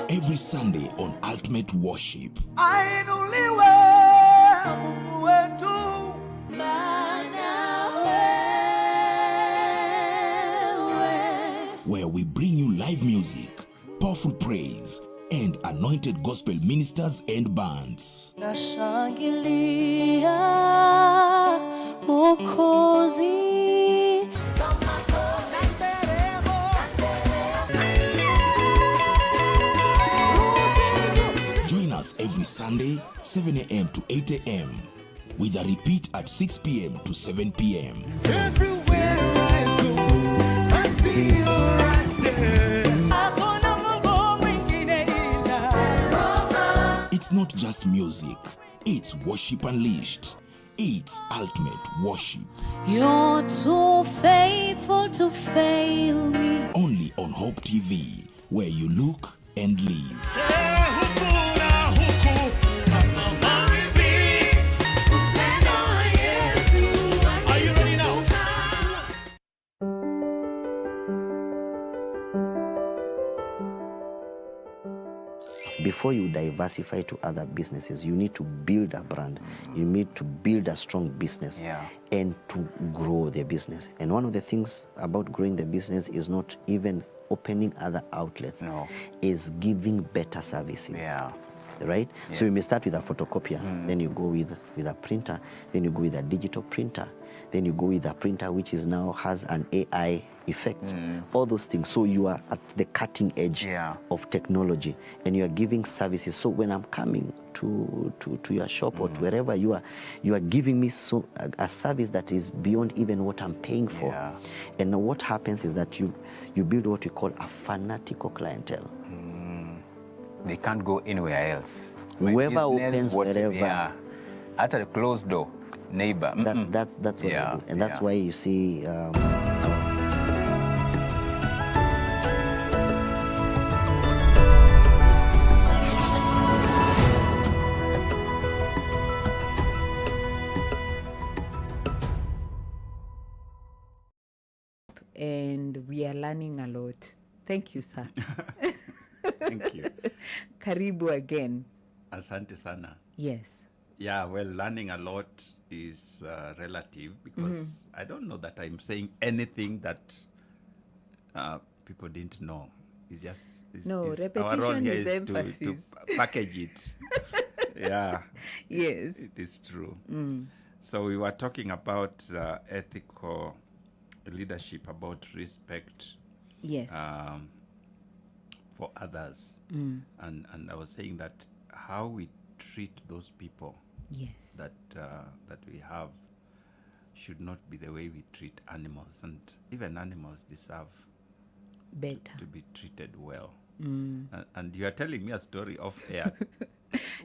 Every Sunday on Ultimate Worship. Ainuliwe Mungu wetu. Where we bring you live music, powerful praise, and anointed gospel ministers and bands. Nashangilia Mwokozi. Join us every Sunday, 7 a.m. to 8 a.m. with a repeat at 6 p.m. to 7 p.m. Everywhere I go, I see you right there. It's not just music, it's worship unleashed. It's ultimate worship. You're too faithful to fail me. Only on Hope TV, where you look and live. Before you diversify to other businesses, you need to build a brand. You need to build a strong business and to grow the business. And one of the things about growing the business is not even opening other outlets, is giving better services. Right? So you may start with a photocopier, then you go with a printer, then you go with a digital printer, then you go with a printer which is now has an AI effect, all those things. So you are at the cutting edge of technology, and you are giving services. So when I'm coming to your shop or to wherever you are giving me a service that is beyond even what I'm paying for. And what happens is that you build what we call a fanatical clientele. They can't go anywhere else. My Whoever business, opens wherever. Yeah. At a closed door, neighbor. That's what they do. And that's why you see and we are learning a lot. Thank you, sir. Thank you. Karibu again. Asante sana. Yes. Yeah, well, learning a lot is relative because I don't know that I'm saying anything that people didn't know. Our role here is to package it. Yeah. Yes. It is true. So we were talking about ethical leadership, about respect. Yes. For others. And I was saying that how we treat those people that we have should not be the way we treat animals, and even animals deserve better to be treated well. And you are telling me a story off air.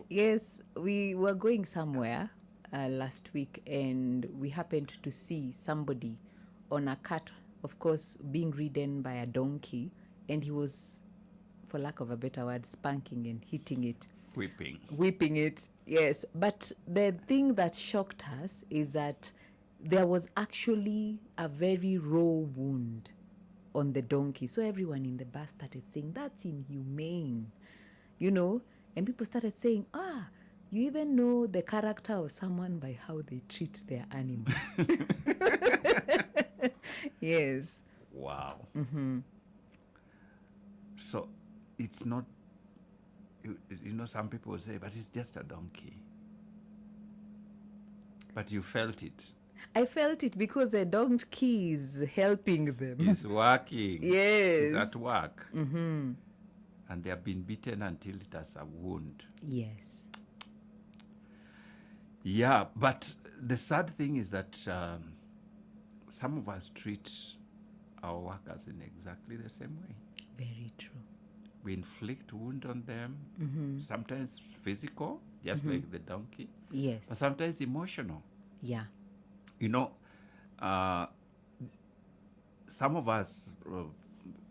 Yes, we were going somewhere last week, and we happened to see somebody on a cart, of course, being ridden by a donkey, and he was, for lack of a better word, spanking and hitting it. Whipping it, yes. But the thing that shocked us is that there was actually a very raw wound on the donkey. So everyone in the bus started saying, that's inhumane, you know? And people started saying, you even know the character of someone by how they treat their animal. Yes. Wow. So it's not, you know, some people will say, but it's just a donkey. But you felt it. I felt it because the donkey is helping them. It's working. Yes. It's at work. And they have been beaten until it has a wound. Yes. Yeah, but the sad thing is that some of us treat our workers in exactly the same way. Very true. We inflict wound on them, sometimes physical, just like the donkey. Yes. But sometimes emotional. Yeah. You know, some of us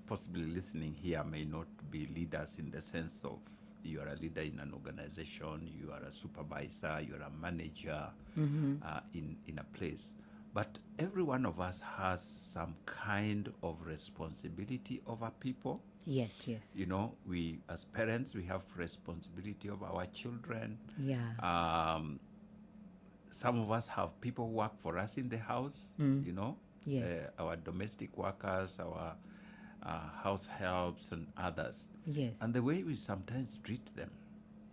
possibly listening here may not be leaders in the sense of you are a leader in an organization, you are a supervisor, you are a manager in a place. But every one of us has some kind of responsibility over people. Yes, yes. You know, we as parents, we have responsibility of our children. Yeah. Some of us have people work for us in the house, you know. Yes. Our domestic workers, our house helps and others. Yes. And the way we sometimes treat them,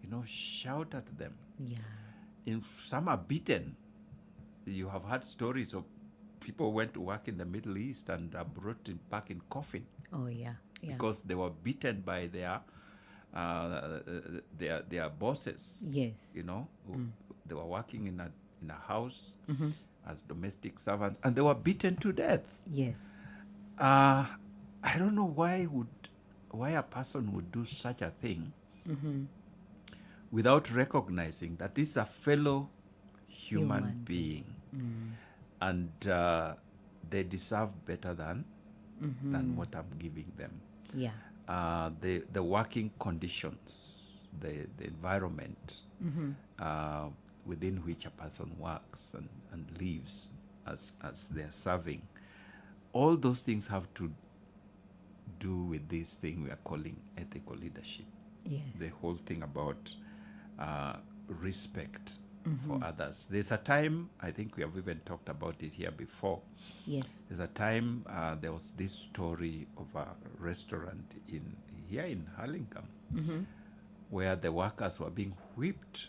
you know, shout at them. Yeah. Some are beaten. You have heard stories of people went to work in the Middle East and are brought back in coffin. Oh, yeah. Because they were beaten by their bosses. Yes. You know, they were working in a house as domestic servants, and they were beaten to death. Yes. I don't know why a person would do such a thing without recognizing that this is a fellow human being, and they deserve better than what I'm giving them. Yeah. The working conditions, the environment within which a person works and lives as they're serving, all those things have to do with this thing we are calling ethical leadership. Yes. The whole thing about respect for others. There's a time, I think we have even talked about it here before. Yes. There's a time there was this story of a restaurant here in Hurlingham where the workers were being whipped.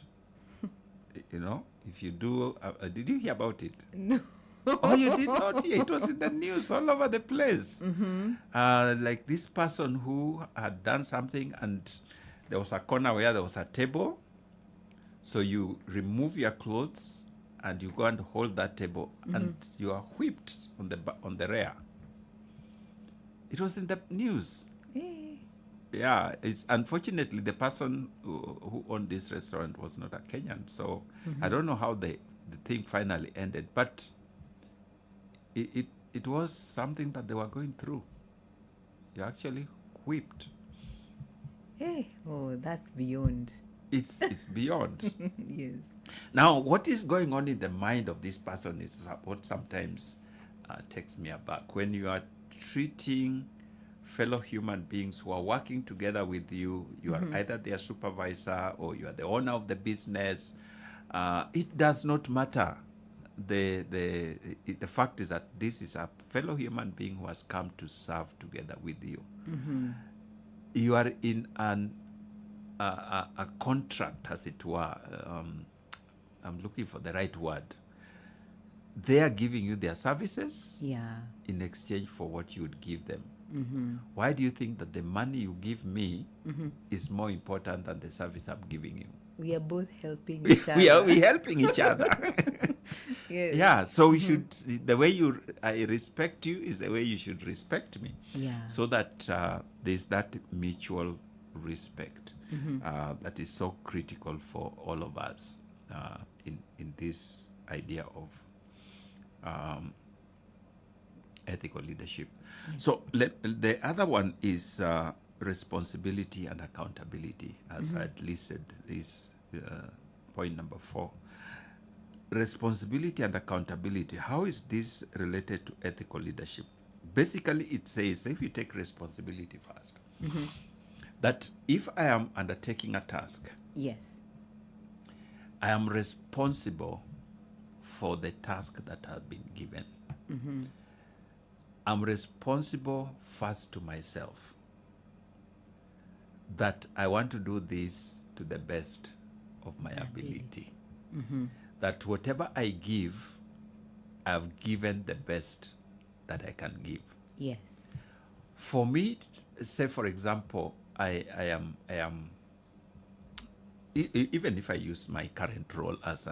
You know, if you do, did you hear about it? No. Oh, you did not hear? It was in the news all over the place. Like this person who had done something, and there was a corner where there was a table. So you remove your clothes and you go and hold that table, and you are whipped on the rear. It was in the news. Yeah, it's unfortunately the person who owned this restaurant was not a Kenyan, so I don't know how the thing finally ended, but it was something that they were going through. You actually whipped. Hey, oh, that's beyond. It's beyond. Yes. Now, what is going on in the mind of this person is what sometimes takes me aback. When you are treating fellow human beings who are working together with you, you are either their supervisor or you are the owner of the business. It does not matter. The fact is that this is a fellow human being who has come to serve together with you. You are in a contract, as it were. I'm looking for the right word. They are giving you their services in exchange for what you would give them. Why do you think that the money you give me is more important than the service I'm giving you? We are both helping each other. We're helping each other. Yes. Yeah, so we should, the way I respect you is the way you should respect me. Yeah. So that there's that mutual respect that is so critical for all of us in this idea of ethical leadership. Yes. So the other one is responsibility and accountability, as I had listed is point number 4. Responsibility and accountability. How is this related to ethical leadership? Basically, it says, if you take responsibility first, that if I am undertaking a task, yes, I am responsible for the task that has been given. I'm responsible first to myself that I want to do this to the best of my ability. That whatever I give, I've given the best that I can give. Yes. For me, say for example, I am even if I use my current role as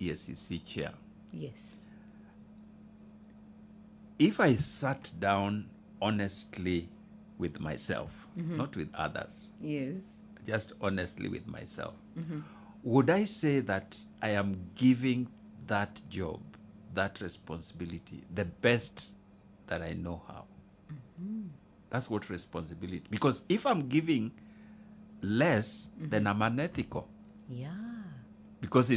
ESCC chair. Yes. If I sat down honestly with myself, not with others. Yes. Just honestly with myself. Would I say that I am giving that job, that responsibility, the best that I know how? That's what responsibility. Because if I'm giving less, then I'm unethical. Yeah. Because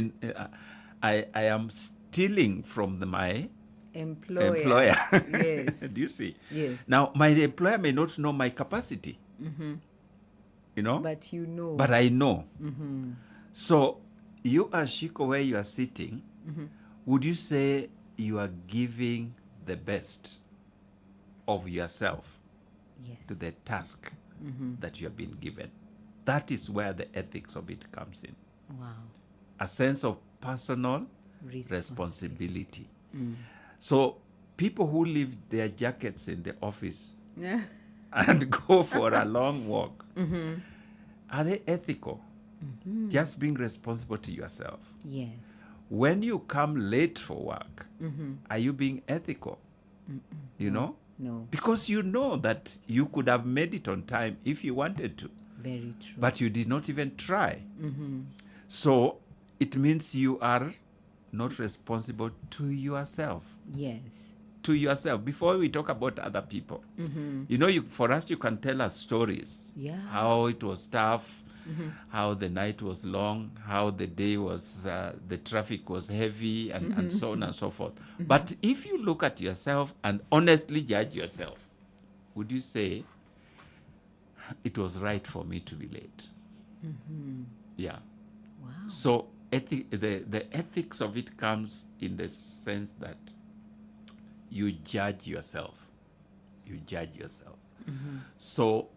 I am stealing from my employer. Yes. Do you see? Yes. Now, my employer may not know my capacity. You know? But you know. But I know. So, you as Shiko, where you are sitting, would you say you are giving the best of yourself to the task that you have been given? That is where the ethics of it comes in. Wow. A sense of personal responsibility. So, people who leave their jackets in the office and go for a long walk, are they ethical? Just being responsible to yourself. Yes. When you come late for work, are you being ethical? You know? No. Because you know that you could have made it on time if you wanted to. Very true. But you did not even try. So it means you are not responsible to yourself. Yes. To yourself. Before we talk about other people, you know, for us, you can tell us stories. Yeah. How it was tough, how the night was long, how the day was, the traffic was heavy, and so on and so forth. But if you look at yourself and honestly judge yourself, would you say it was right for me to be late? Yeah. Wow. So the ethics of it comes in the sense that you judge yourself. You judge yourself. So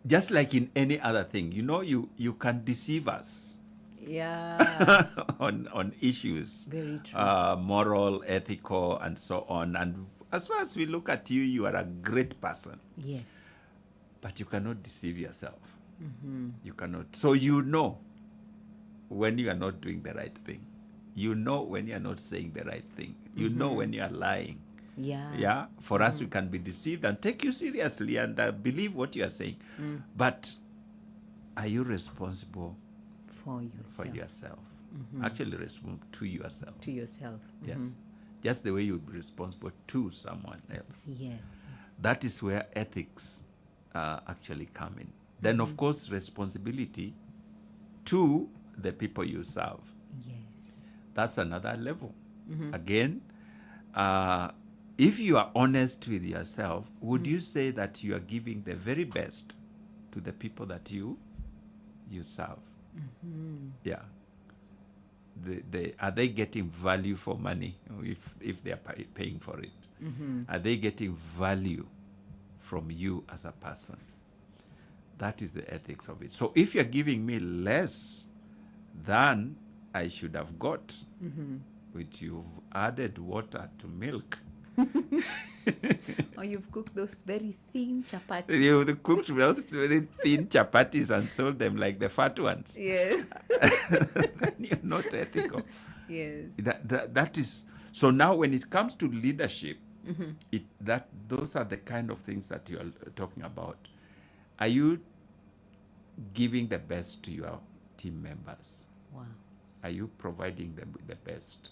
just like in any other thing, you know, you can deceive us. Yeah. on issues. Very true. Moral, ethical, and so on. And as far as we look at you, you are a great person. Yes. But you cannot deceive yourself. You cannot. So you know when you are not doing the right thing. You know when you are not saying the right thing. You know when you are lying. Yeah. For us, we can be deceived and take you seriously and believe what you are saying. But are you responsible for yourself? Actually responsible to yourself. To yourself. Yes. Just the way you would be responsible to someone else. Yes. That is where ethics actually come in. Then, of course, responsibility to the people you serve. Yes. That's another level. Again, if you are honest with yourself, would you say that you are giving the very best to the people that you serve? Yeah. Are they getting value for money if they are paying for it? Are they getting value from you as a person? That is the ethics of it. So if you're giving me less than I should have got, which you've added water to milk, or you've cooked those very thin chapatis. You've cooked those very thin chapatis and sold them like the fat ones. Yes. You're not ethical. Yes. That is so. Now, when it comes to leadership, those are the kind of things that you are talking about. Are you giving the best to your team members? Wow. Are you providing them with the best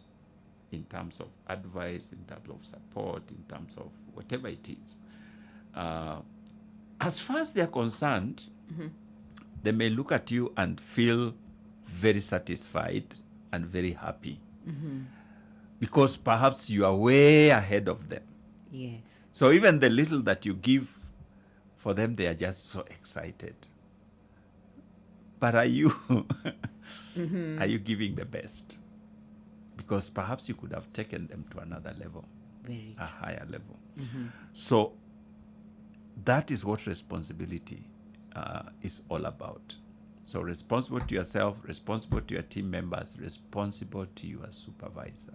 in terms of advice, in terms of support, in terms of whatever it is? As far as they're concerned, they may look at you and feel very satisfied and very happy because perhaps you are way ahead of them. Yes. So even the little that you give for them, they are just so excited. But are you are you giving the best? Because perhaps you could have taken them to another level, a higher level. So that is what responsibility is all about. So responsible to yourself, responsible to your team members, responsible to your supervisor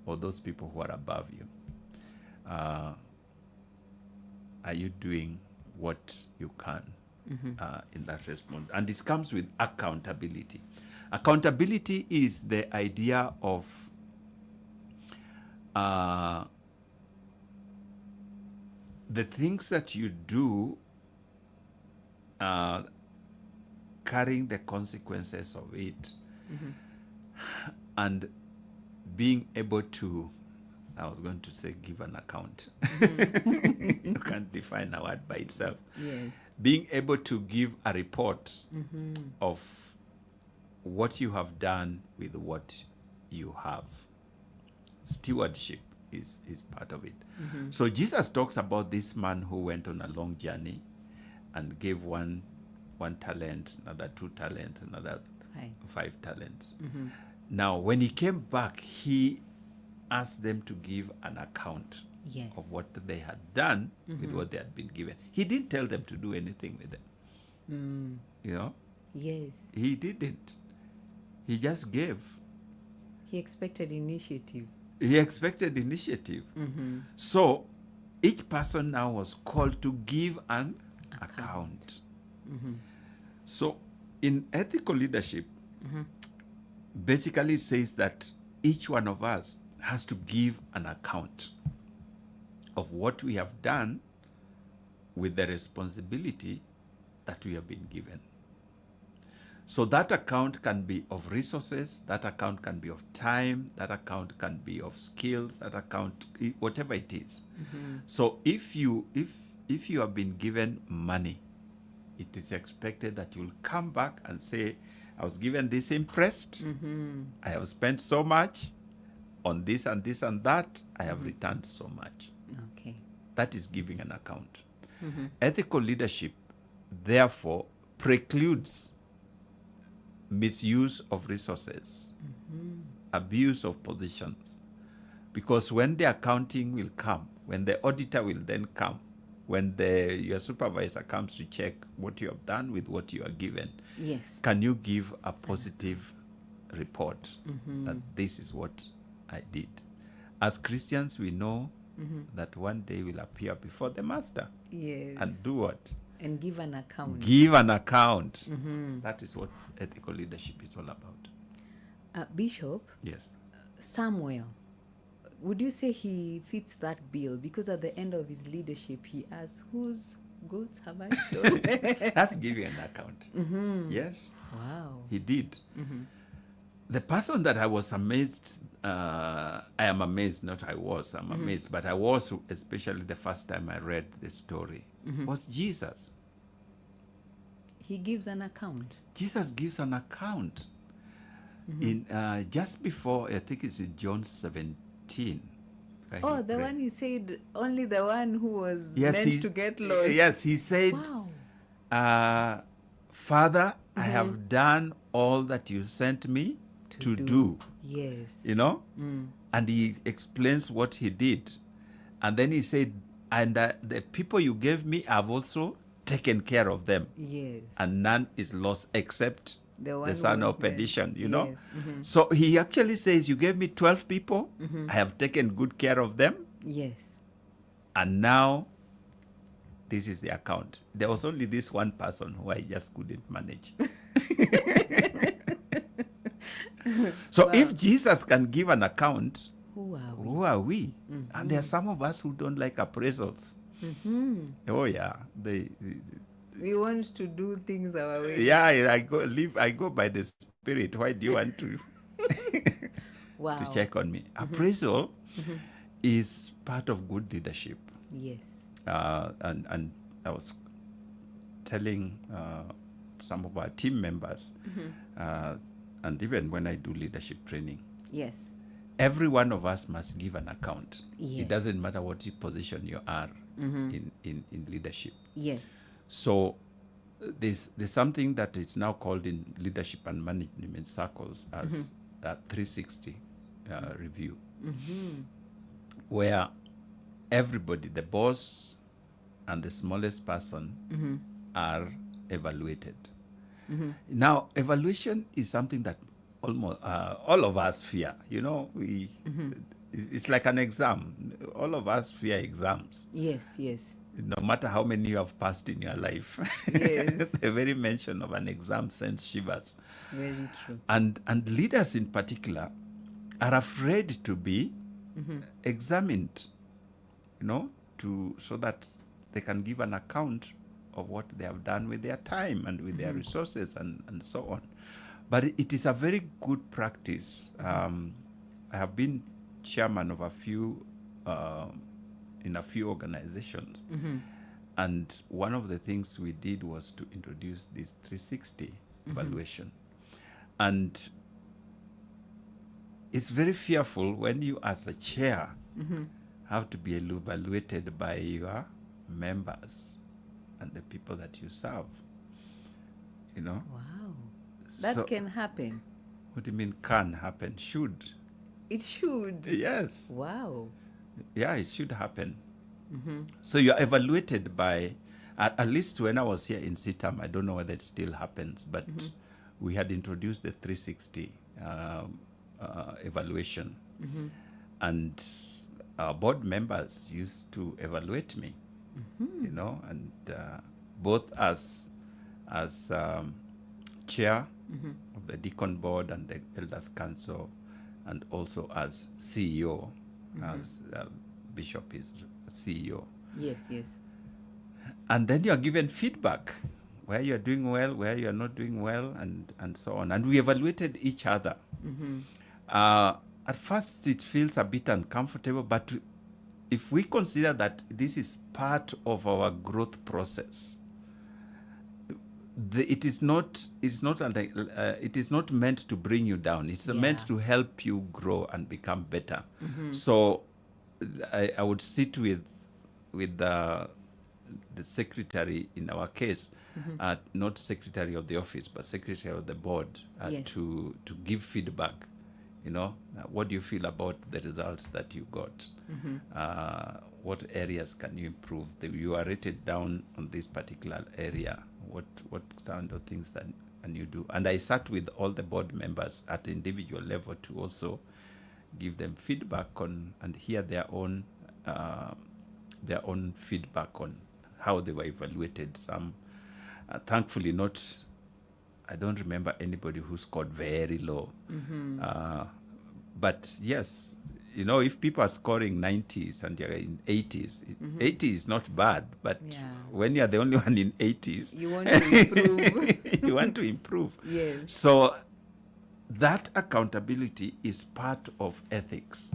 or those people who are above you. Are you doing what you can in that response? And it comes with accountability. Accountability is the idea of the things that you do, carrying the consequences of it, and being able to, I was going to say give an account. You can't define a word by itself. Yes. Being able to give a report of what you have done with what you have. Stewardship is part of it. So Jesus talks about this man who went on a long journey and gave one talent, another 2 talents, another 5 talents. Now, when he came back, he asked them to give an account of what they had done with what they had been given. He didn't tell them to do anything with them. You know? Yes. He didn't. He just gave. He expected initiative. He expected initiative. So each person now was called to give an account. So in ethical leadership, basically says that each one of us has to give an account of what we have done with the responsibility that we have been given. So that account can be of resources, that account can be of time, that account can be of skills, that account, whatever it is. So if you have been given money, it is expected that you'll come back and say, I was given this impressed, I have spent so much on this and this and that, I have returned so much. Okay. That is giving an account. Ethical leadership, therefore, precludes misuse of resources, abuse of positions. Because when the accounting will come, when the auditor will then come, when your supervisor comes to check what you have done with what you are given, yes, can you give a positive report that this is what I did? As Christians, we know that one day we'll appear before the Master. Yes. And do what? And give an account. Give an account. That is what ethical leadership is all about. Bishop? Yes. Samuel, would you say he fits that bill? Because at the end of his leadership, he asks, whose goats have I stolen? That's give you an account. Yes. Wow. He did. The person that I was amazed, I am amazed, not I was, I'm amazed, but I was, especially the first time I read the story, was Jesus. He gives an account. Jesus gives an account. In just before, I think it's in John 17. Oh, the one he said, only the one who was Yes, meant to get lost. Yes, he said, wow. Father, I have done all that you sent me to do. Yes. You know? And he explains what he did. And then he said, and the people you gave me, I've also taken care of them. Yes. And none is lost except the son who of perdition, you know? Yes. So he actually says, you gave me 12 people. I have taken good care of them. Yes. And now, this is the account. There was only this one person who I just couldn't manage. So if Jesus can give an account, who are we? And there are some of us who don't like appraisals. Oh yeah, we want to do things our way. Yeah, I go by the Spirit. Why do you want to to check on me? Appraisal is part of good leadership. Yes. And I was telling some of our team members, and even when I do leadership training, yes, every one of us must give an account. Yes. It doesn't matter what position you are in leadership. Yes. So there's something that is now called in leadership and management circles as a 360 review, where everybody, the boss and the smallest person, are evaluated. Now, evaluation is something that almost all of us fear. You know, it's like an exam. All of us fear exams. Yes, yes. No matter how many you have passed in your life. Yes. The very mention of an exam sends shivers. Very true. And leaders in particular are afraid to be examined, you know, so that they can give an account of what they have done with their time and with their resources and so on. But it is a very good practice. I have been chairman of a few in a few organizations. And one of the things we did was to introduce this 360 evaluation. And it's very fearful when you, as a chair, have to be evaluated by your members and the people that you serve. You know? Wow. That can happen. What do you mean can happen? Should. It should. Yes. Wow. Yeah, it should happen. So you're evaluated by, at least when I was here in CITAM, I don't know whether it still happens, but we had introduced the 360 evaluation. And our board members used to evaluate me, you know, and both as chair of the Deacon Board and the Elders Council, and also as CEO, as Bishop is CEO. Yes, yes. And then you are given feedback, where you are doing well, where you are not doing well, and so on. And we evaluated each other. At first, it feels a bit uncomfortable, but if we consider that this is part of our growth process, it is not meant to bring you down. It's meant to help you grow and become better. So I would sit with the secretary in our case, not secretary of the office, but secretary of the board, to give feedback. You know, what do you feel about the results that you got? What areas can you improve? You are rated down on this particular area. What kind of things that can you do? And I sat with all the board members at the individual level to also give them feedback on and hear their own feedback on how they were evaluated. Some, thankfully, not. I don't remember anybody who scored very low. But yes, You know, if people are scoring 90s and you're in 80s, 80 is not bad, but when you're the only one in 80s, you want to improve. you want to improve. Yes. So that accountability is part of ethics,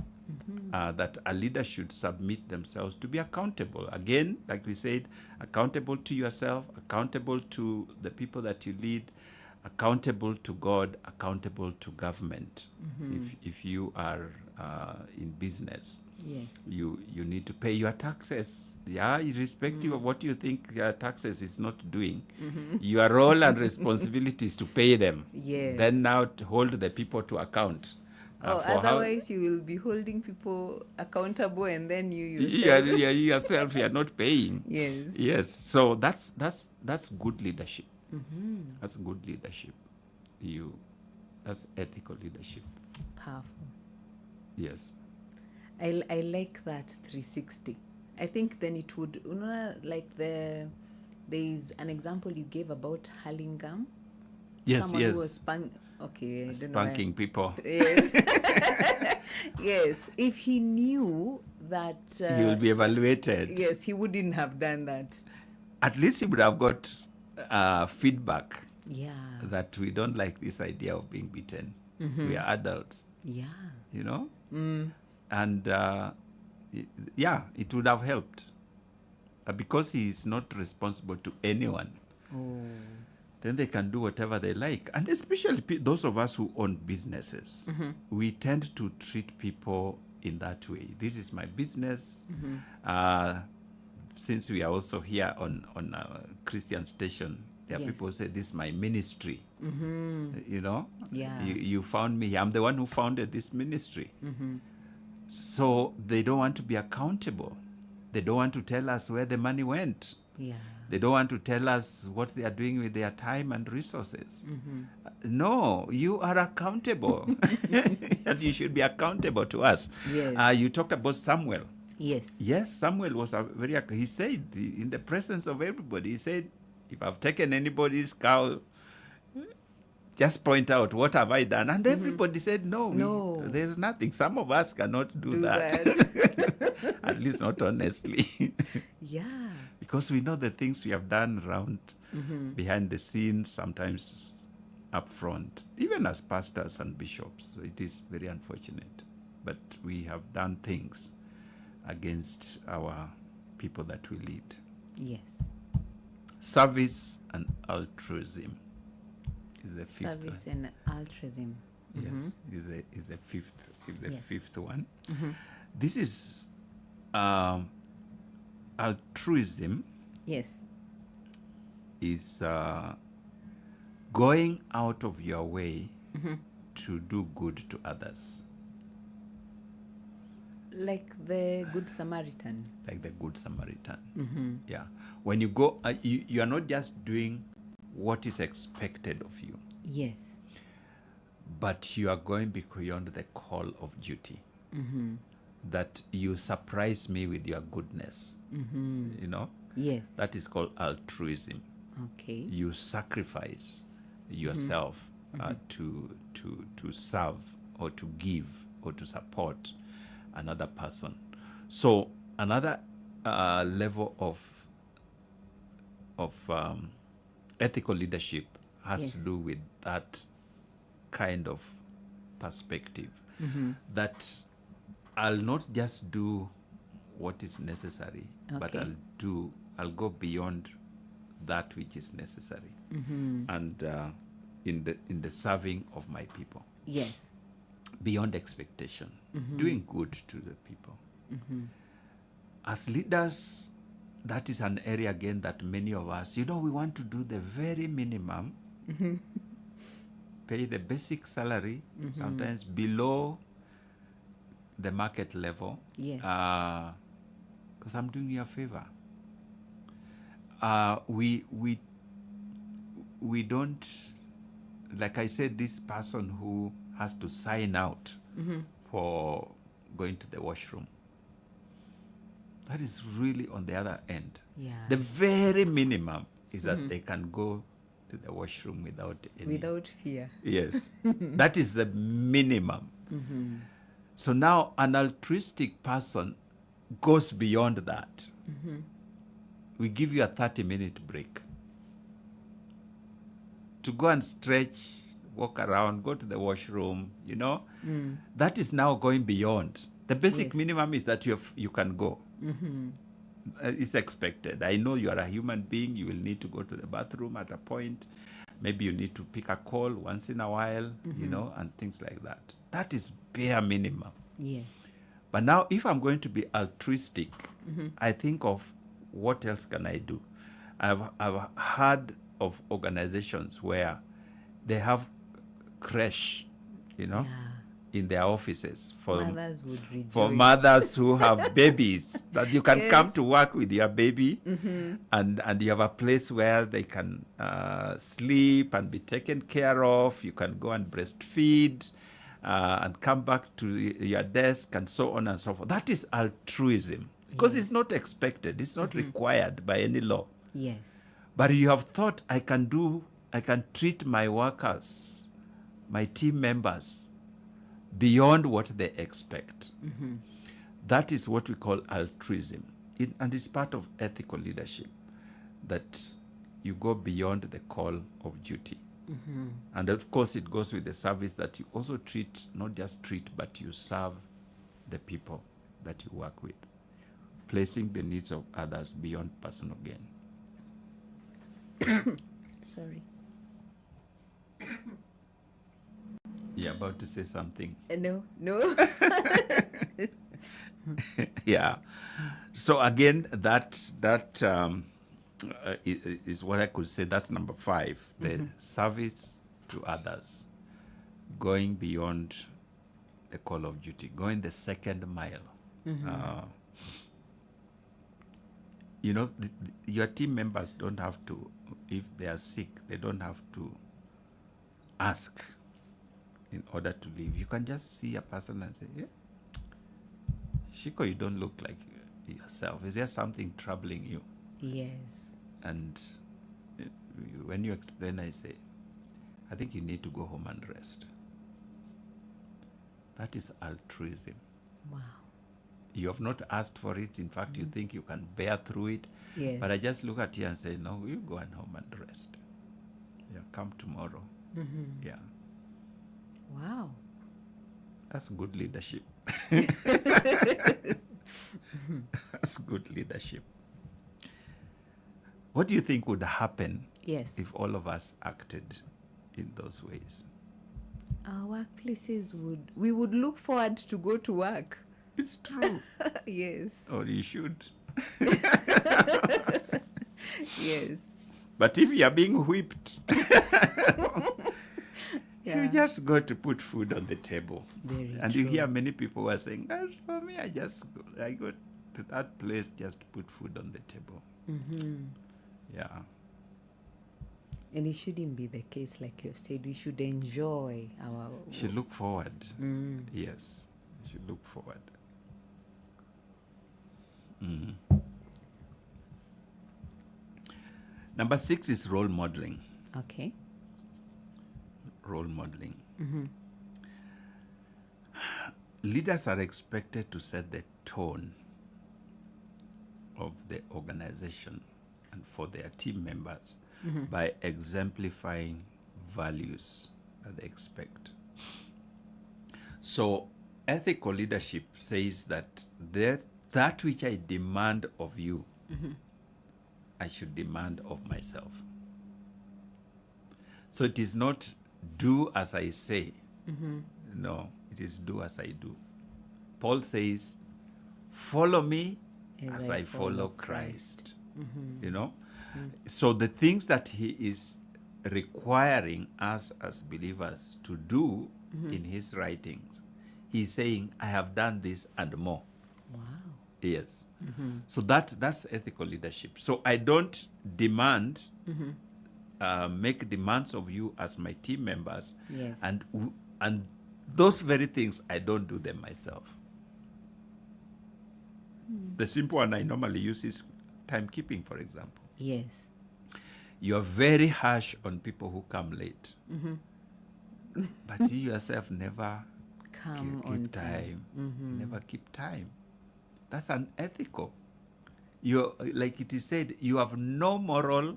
that a leader should submit themselves to be accountable. Again, like we said, accountable to yourself, accountable to the people that you lead, accountable to God, accountable to government. If you are in business, yes, you need to pay your taxes. Yeah, irrespective of what you think your taxes is not doing, your role and responsibility is to pay them. Yes. Then now to hold the people to account. Otherwise you will be holding people accountable, and then you yourself you are not paying. Yes. Yes. So that's good leadership. That's good leadership. That's ethical leadership. Powerful. Yes. I like that 360. I think then it would, like there is an example you gave about Hurlingham. Yes, Someone yes. who was spanking people. Yes. Yes. If he knew that he will be evaluated. Yes, he wouldn't have done that. At least he would have got feedback. Yeah. That we don't like this idea of being beaten. We are adults. Yeah. You know? And it would have helped. Because he is not responsible to anyone. Then they can do whatever they like. And especially those of us who own businesses, we tend to treat people in that way. This is my business. Since we are also here on a Christian station, there are people who say, this is my ministry. You know? Yeah. You found me here. I'm the one who founded this ministry. So they don't want to be accountable. They don't want to tell us where the money went. Yeah. They don't want to tell us what they are doing with their time and resources. No, you are accountable. And you should be accountable to us. Yes. You talked about Samuel. Yes. Yes, Samuel was he said, in the presence of everybody, he said, if I've taken anybody's cow, just point out, what have I done? And everybody said, no, there's nothing. Some of us cannot do that. At least not honestly. Yeah. Because we know the things we have done around, behind the scenes, sometimes up front, even as pastors and bishops. So it is very unfortunate. But we have done things against our people that we lead. Yes. Service and altruism is the fifth. Service and altruism. Yes, is the fifth one. This is altruism. Yes. Is going out of your way to do good to others. Like the Good Samaritan. Like the Good Samaritan. Yeah. When you go, you are not just doing what is expected of you. Yes. But you are going beyond the call of duty. That you surprise me with your goodness. You know? Yes. That is called altruism. Okay. You sacrifice yourself to serve or to give or to support another person. So another level of ethical leadership has to do with that kind of perspective. That I'll not just do what is necessary, but I'll go beyond that which is necessary, and in the serving of my people. Yes. Beyond expectation, doing good to the people. As leaders, that is an area again that many of us, we want to do the very minimum, pay the basic salary, sometimes below the market level. Yes. Because I'm doing you a favor. We don't, like I said, this person who has to sign out for going to the washroom. That is really on the other end. Yeah. The very minimum is that they can go to the washroom without fear. Yes. That is the minimum. So now an altruistic person goes beyond that. We give you a 30-minute break to go and stretch, walk around, go to the washroom, you know. That is now going beyond. The basic minimum is that you can go. It's expected. I know you are a human being. You will need to go to the bathroom at a point. Maybe you need to pick a call once in a while, you know, and things like that. That is bare minimum. Yes. But now, if I'm going to be altruistic, I think of what else can I do? I've heard of organizations where they have creche, you know, in their offices for Mothers would rejoice. for mothers who have babies, that you can come to work with your baby, and you have a place where they can sleep and be taken care of. You can go and breastfeed and come back to your desk and so on and so forth. That is altruism, because it's not expected. It's not required by any law. Yes. But you have thought, I can treat my workers, my team members, beyond what they expect. That is what we call altruism. And it's part of ethical leadership, that you go beyond the call of duty. And of course, it goes with the service, that you also treat, not just treat, but you serve the people that you work with, placing the needs of others beyond personal gain. Sorry. You're about to say something. No. Yeah. So again, that is what I could say. That's number 5, the service to others, going beyond the call of duty, going the second mile. You know, your team members don't have to, if they are sick, they don't have to ask in order to leave. You can just see a person and say, yeah, Shiko, you don't look like yourself. Is there something troubling you? Yes. And when you explain, I say, I think you need to go home and rest. That is altruism. Wow. You have not asked for it. In fact, you think you can bear through it. Yes. But I just look at you and say, no, you go and home and rest. Yeah, come tomorrow. Yeah. Wow. That's good leadership. That's good leadership. What do you think would happen if all of us acted in those ways? Our workplaces we would look forward to go to work. It's true. Yes. Or you should. Yes. But if you are being whipped, you just go to put food on the table. Very you true. hear many people who are saying, for me, I go to that place just to put food on the table. Yeah. And it shouldn't be the case, like you said. We should enjoy our work. You should look forward. Yes. You should look forward. Number 6 is role modeling. Okay. Role modeling. Leaders are expected to set the tone of the organization and for their team members by exemplifying values that they expect. So ethical leadership says that that which I demand of you, I should demand of myself. So it is not do as I say. No, it is do as I do. Paul says, follow me as I follow Christ. You know? So the things that he is requiring us as believers to do in his writings, he's saying, I have done this and more. Wow. Yes. So that's ethical leadership. So I don't demand, make demands of you as my team members. Yes. And those very things, I don't do them myself. The simple one I normally use is timekeeping, for example. Yes. You're very harsh on people who come late. But you yourself never come keep on time. Mhm. You never keep time. That's unethical. You, like it is said, you have no moral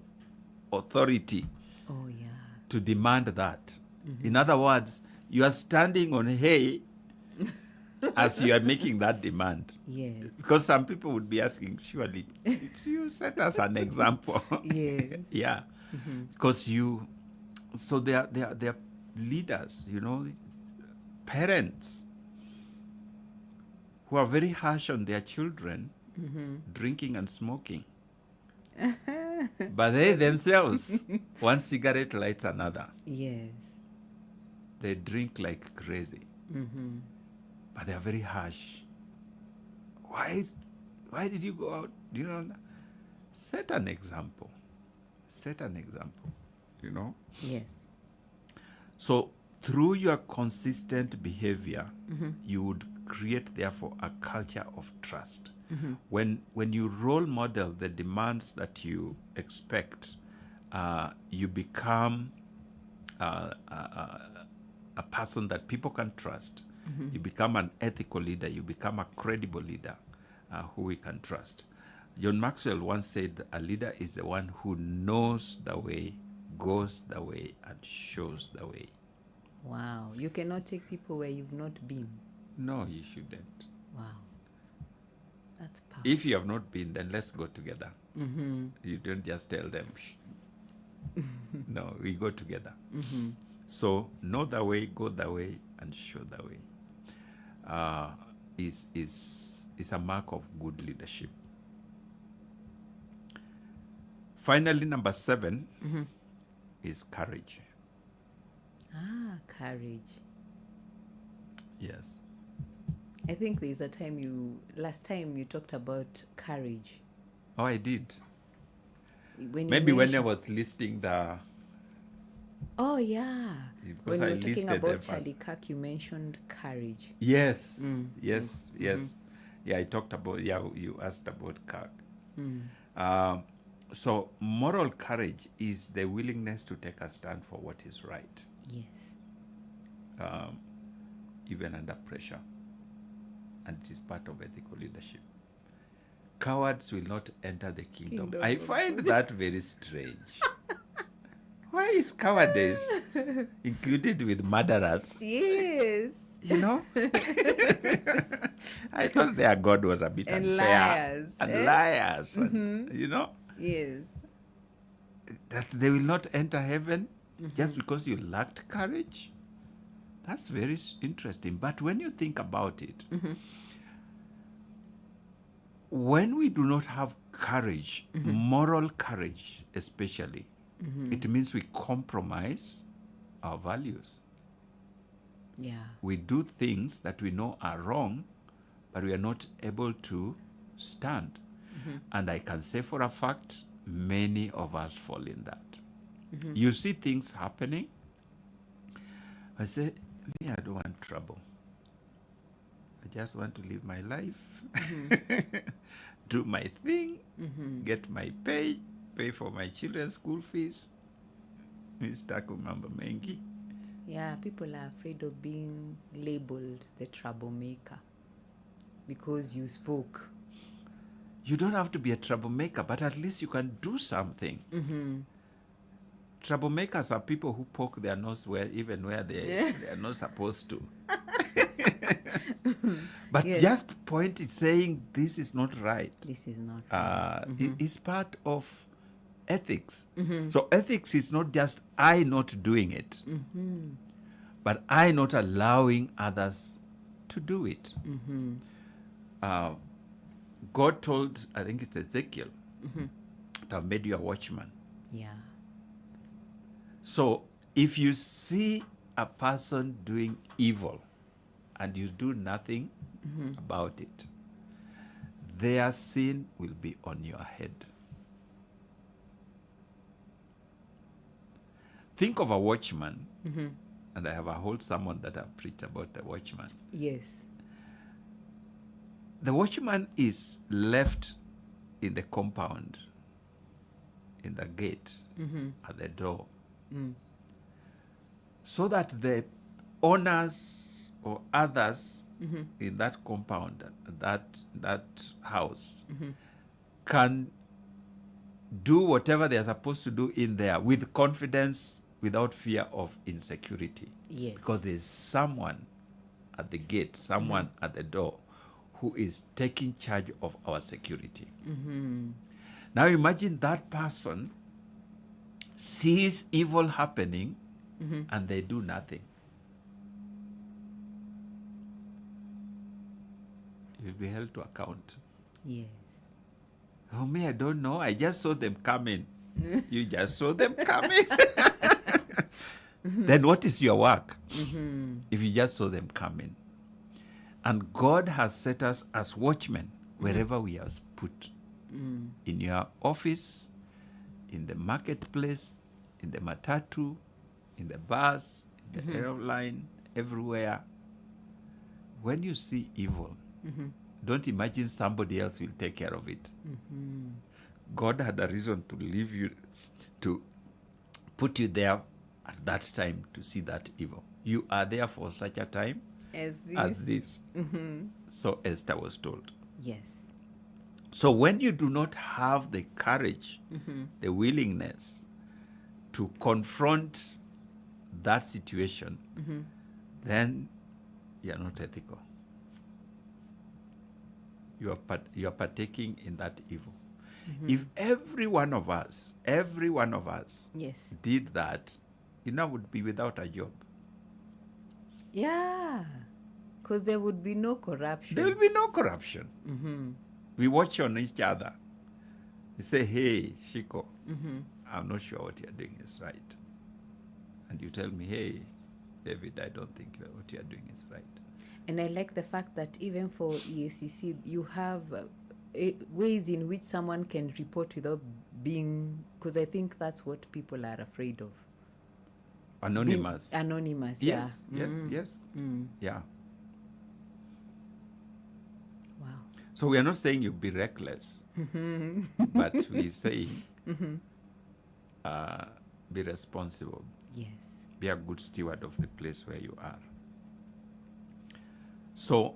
authority Oh, yeah. to demand that. Mhm. In other words, you are standing on hay as you are making that demand. Yes. Because some people would be asking, surely, you set us an example. Yes. Yeah. Mhm. Because you, so they are leaders, you know, parents who are very harsh on their children, Mhm. drinking and smoking. But they themselves, one cigarette lights another. Yes. They drink like crazy. Mhm. But they are very harsh. Why did you go out? You know, set an example. Set an example, you know? Yes. So through your consistent behavior, Mhm. you would create, therefore, a culture of trust. Mhm. When you role model the demands that you expect, you become a person that people can trust. Mhm. You become an ethical leader. You become a credible leader who we can trust. John Maxwell once said, a leader is the one who knows the way, goes the way, and shows the way. Wow. You cannot take people where you've not been. No, you shouldn't. Wow. That's powerful. If you have not been, then let's go together. Mhm. You don't just tell them, "Shh." No, we go together. Mhm. So know the way, go the way, and show the way. Is a mark of good leadership. Finally, number 7 Mhm. is courage. Ah, courage. Yes. I think there's a time last time you talked about courage. Oh, I did. When you Maybe when I mentioned- was listing the... Oh, yeah. Because When I you were talking listed them about first. Charlie Kirk, you mentioned courage. Yes, Mm, yes, mm, yes. Yeah, I talked about, you asked about Kirk. Mm. So moral courage is the willingness to take a stand for what is right. Yes. Even under pressure. And it is part of ethical leadership. Cowards will not enter the kingdom. Kingdom I of find God. that very strange. Why is cowardice included with murderers? Yes. You know? I thought their God was a bit And unfair. liars, And eh? liars. And, Mhm. you know? Yes. That they will not enter heaven just because you lacked courage. That's very interesting. But when you think about it, when we do not have courage, moral courage especially, it means we compromise our values. Yeah. We do things that we know are wrong, but we are not able to stand. And I can say for a fact, many of us fall in that. You see things happening, I say, me, I don't want trouble. I just want to live my life, do my thing, get my pay for my children's school fees. Mistaki mambo mengi. Yeah, people are afraid of being labeled the troublemaker because you spoke. You don't have to be a troublemaker, but at least you can do something. Troublemakers are people who poke their nose even where they are not supposed to. But Yes. just point it saying this is not right. This is not right. It is part of ethics. So ethics is not just I not doing it, but I not allowing others to do it. God told, I think it's Ezekiel, that I've made you a watchman. Yeah. So if you see a person doing evil and you do nothing about it, their sin will be on your head. Think of a watchman, and I have a whole sermon that I've preached about the watchman. Yes. The watchman is left in the compound, in the gate, at the door, so that the owners or others in that compound, that house, can do whatever they are supposed to do in there with confidence, without fear of insecurity. Yes. Because there's someone at the gate, someone at the door, who is taking charge of our security. Now imagine that person sees evil happening and they do nothing. You'll be held to account. Yes. Oh, me, I don't know. I just saw them coming. You just saw them coming. Then what is your work if you just saw them coming? And God has set us as watchmen wherever we are put. In your office, in the marketplace, in the matatu, in the bus, in the airline, everywhere. When you see evil, don't imagine somebody else will take care of it. God had a reason to leave you, to put you there at that time to see that evil. You are there for such a time as this. So Esther was told. Yes. So when you do not have the courage, the willingness to confront that situation, then you are not ethical. You are partaking in that evil. If every one of us yes, did that, would be without a job. Yeah, because there would be no corruption. There will be no corruption. We watch on each other. We say, hey, Shiko, I'm not sure what you're doing is right. And you tell me, hey, David, I don't think what you're doing is right. And I like the fact that even for EACC, you have ways in which someone can report without being, because I think that's what people are afraid of. Anonymous. Anonymous, yes, yeah. Yes. Yeah. Wow. So we are not saying you be reckless, but we're saying be responsible. Yes. Be a good steward of the place where you are. So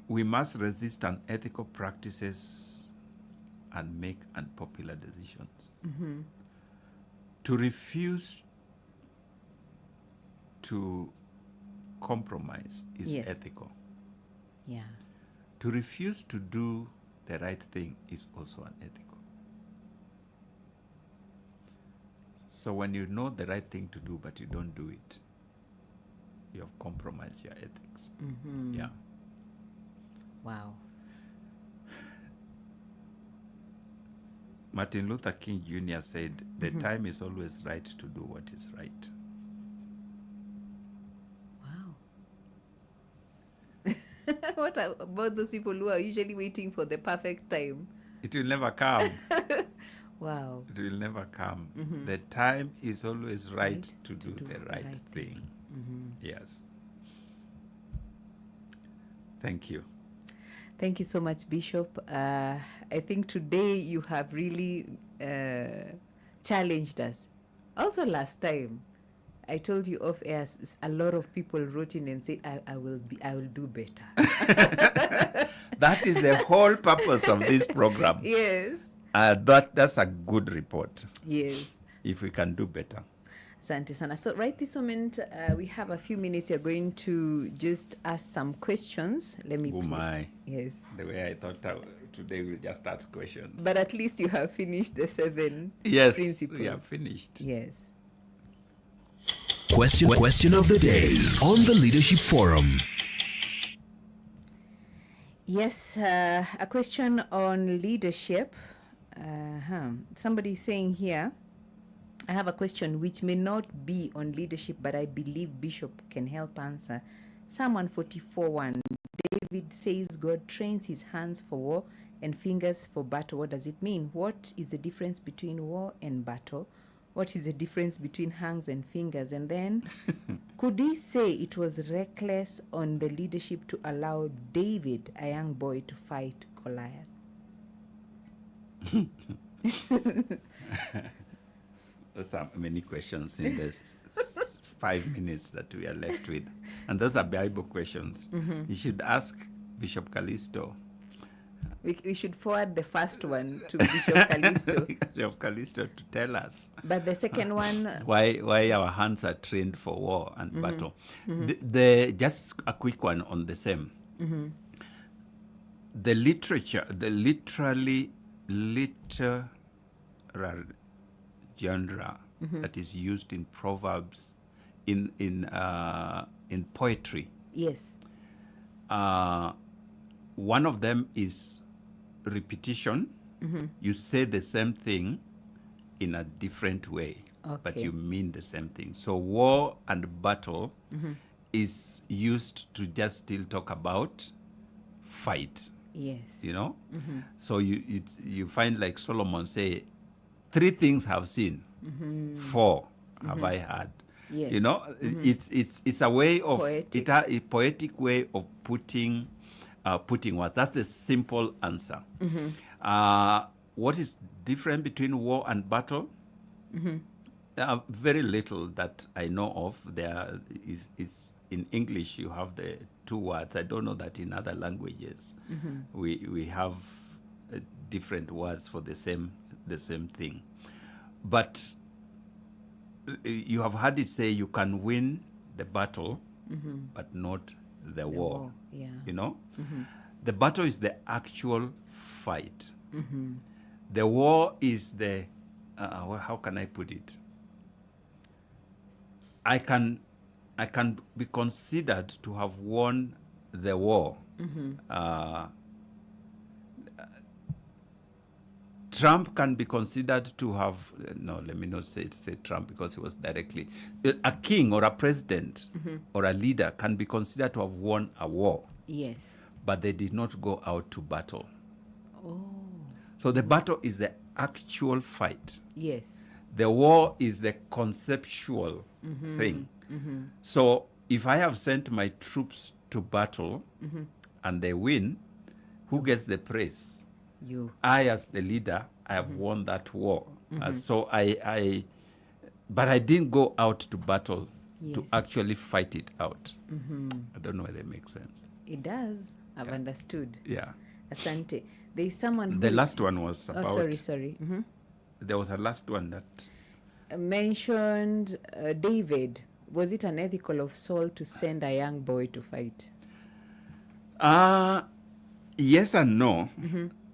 we must resist unethical practices and make unpopular decisions. To refuse to compromise is ethical. Yeah. To refuse to do the right thing is also unethical. So when you know the right thing to do but you don't do it, you have compromised your ethics. Yeah. Wow. Martin Luther King Jr. said, the time is always right to do what is right. Wow. What about those people who are usually waiting for the perfect time? It will never come. Wow. It will never come. The time is always right to do the right thing. Yes. Thank you. Thank you so much, Bishop. I think today you have really challenged us. Also, last time, I told you off air, a lot of people wrote in and said, I will do better. That is the whole purpose of this program. Yes. That's a good report. Yes. If we can do better. Asante sana. So right this moment, we have a few minutes. You're going to just ask some questions. Let me. Oh my. Yes. The way I thought today we'll just ask questions. But at least you have finished the 7 principles. We have finished. Yes. Question of the day on the Leadership Forum. Yes, a question on leadership. Somebody is saying here, I have a question which may not be on leadership, but I believe Bishop can help answer. Psalm 144:1. David says God trains his hands for war and fingers for battle. What does it mean? What is the difference between war and battle? What is the difference between hands and fingers? And then, could he say it was reckless on the leadership to allow David, a young boy, to fight Goliath? There's many questions in this 5 minutes that we are left with. And those are Bible questions. You should ask Bishop Callisto. We should forward the first one to Bishop Callisto. Bishop Callisto to tell us. But the second one... why our hands are trained for war and battle. Just a quick one on the same. The literature, the literal genre that is used in proverbs, in poetry. Yes. One of them is repetition. You say the same thing in a different way, but you mean the same thing. So war and battle is used to just still talk about fight. Yes. You know? So you find like Solomon say, 3 things have seen, 4 have I had. Yes. You know, it's a way of Poetic. a poetic way of putting words. That's the simple answer. What is different between war and battle? Very little that I know of. There is in English you have the 2 words. I don't know that in other languages we have different words for the same thing. But you have heard it say you can win the battle, but not the war. Yeah. You know, the battle is the actual fight. The war is the how can I put it? I can be considered to have won the war. Trump can be considered to have, no, let me not say Trump because he was directly, a king or a president or a leader can be considered to have won a war. Yes. But they did not go out to battle. Oh. So the battle is the actual fight. Yes. The war is the conceptual thing. So if I have sent my troops to battle and they win, who gets the praise? You. I, as the leader, I have won that war. So but I didn't go out to battle to actually fight it out. I don't know whether it makes sense. It does. I've understood. Yeah. Asante. There is someone who... The last one was about... Oh, sorry. There was a last one that... mentioned David. Was it unethical of Saul to send a young boy to fight? Yes and no.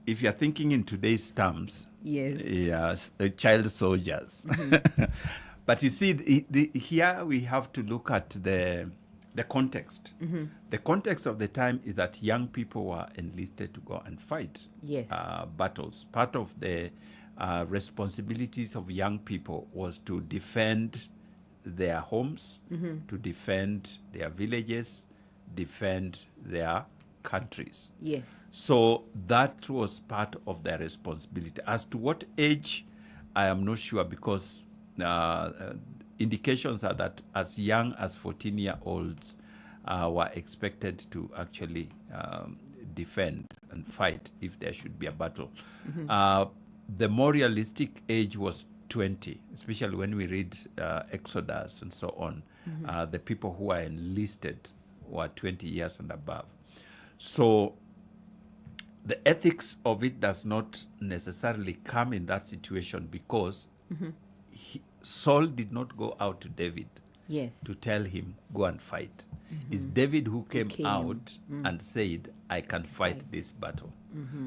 If you're thinking in today's terms, yes, child soldiers. But you see, here we have to look at the context. The context of the time is that young people were enlisted to go and fight battles. Part of the responsibilities of young people was to defend their homes, to defend their villages, defend their countries. Yes. So that was part of their responsibility. As to what age, I am not sure, because indications are that as young as 14-year-olds were expected to actually defend and fight if there should be a battle. The more realistic age was 20, especially when we read Exodus and so on. The people who are enlisted were 20 years and above. So the ethics of it does not necessarily come in that situation, because Saul did not go out to David to tell him, go and fight. It's David who came out and said, I can fight this battle.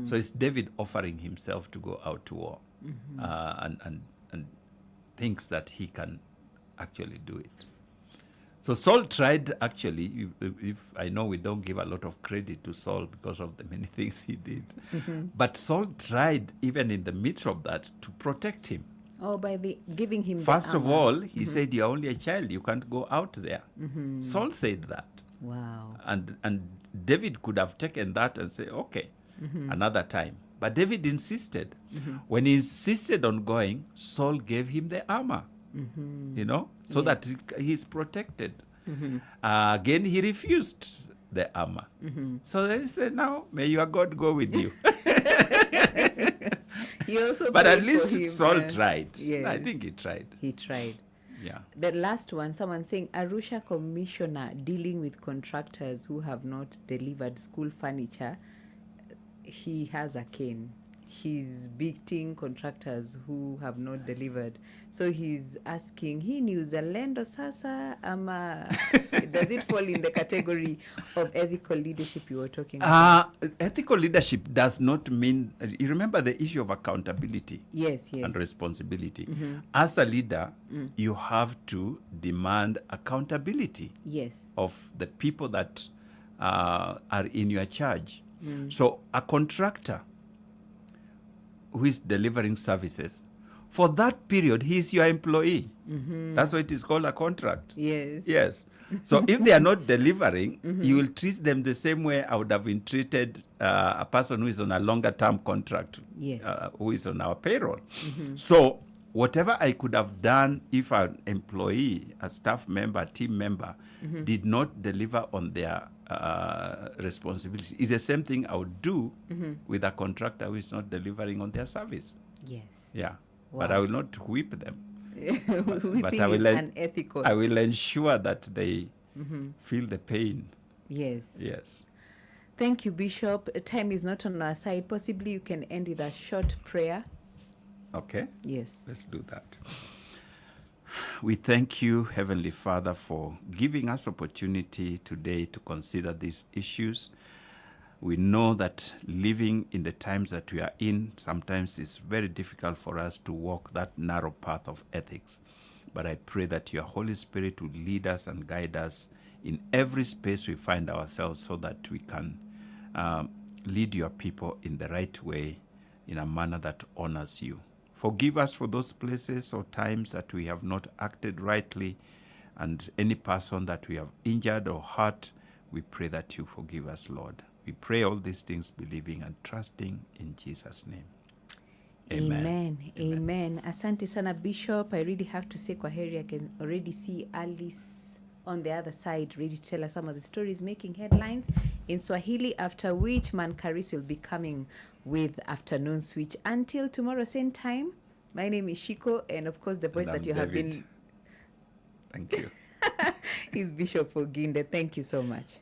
So it's David offering himself to go out to war and thinks that he can actually do it. So Saul tried, actually, if I know we don't give a lot of credit to Saul because of the many things he did, but Saul tried, even in the midst of that, to protect him. Oh, by giving him First of all, he said, you're only a child, you can't go out there. Saul said that. Wow. And David could have taken that and say, okay, another time. But David insisted. When he insisted on going, Saul gave him the armor. You know, so that he's protected. Again, he refused the armor. So they said, now, may your God go with you. He also but at prayed least for him, Saul tried. Yes. I think he tried. He tried. Yeah. The last one, someone saying Arusha commissioner dealing with contractors who have not delivered school furniture. He has a cane. He's beating contractors who have not delivered. So he's asking, hii ni uzalendo sasa ama does it fall in the category of ethical leadership you were talking about? Ethical leadership does not mean, you remember the issue of accountability. Yes. And responsibility. Mhm. As a leader, you have to demand accountability. Yes. Of the people that are in your charge. Mm. So a contractor who is delivering services, for that period, he is your employee. Mhm. That's why it is called a contract. Yes. Yes. So if they are not delivering, Mhm. you will treat them the same way I would have been treated a person who is on a longer term contract, Yes. who is on our payroll. Mhm. So whatever I could have done if an employee, a staff member, a team member, Mhm. did not deliver on their responsibility, is the same thing I would do Mhm. with a contractor who is not delivering on their service. Yes. Yeah. But Wow. I will not whip them. Whipping I will is unethical. I will ensure that they Mhm. feel the pain. Yes. Yes. Thank you, Bishop. Time is not on our side. Possibly you can end with a short prayer. Okay. Yes. Let's do that. We thank you, Heavenly Father, for giving us opportunity today to consider these issues. We know that living in the times that we are in, sometimes it's very difficult for us to walk that narrow path of ethics. But I pray that your Holy Spirit will lead us and guide us in every space we find ourselves so that we can lead your people in the right way, in a manner that honors you. Forgive us for those places or times that we have not acted rightly, and any person that we have injured or hurt, we pray that you forgive us, Lord. We pray all these things believing and trusting in Jesus' name. Amen. Amen. Asante sana, Bishop. I really have to say kwaheri. I can already see Alice on the other side ready to tell us some of the stories making headlines in Swahili, after which Mankaris will be coming with Afternoon Switch. Until tomorrow, same time, my name is Shiko, and of course the voice And that I'm you have David. been Thank you. is Bishop Oginde. Thank you so much.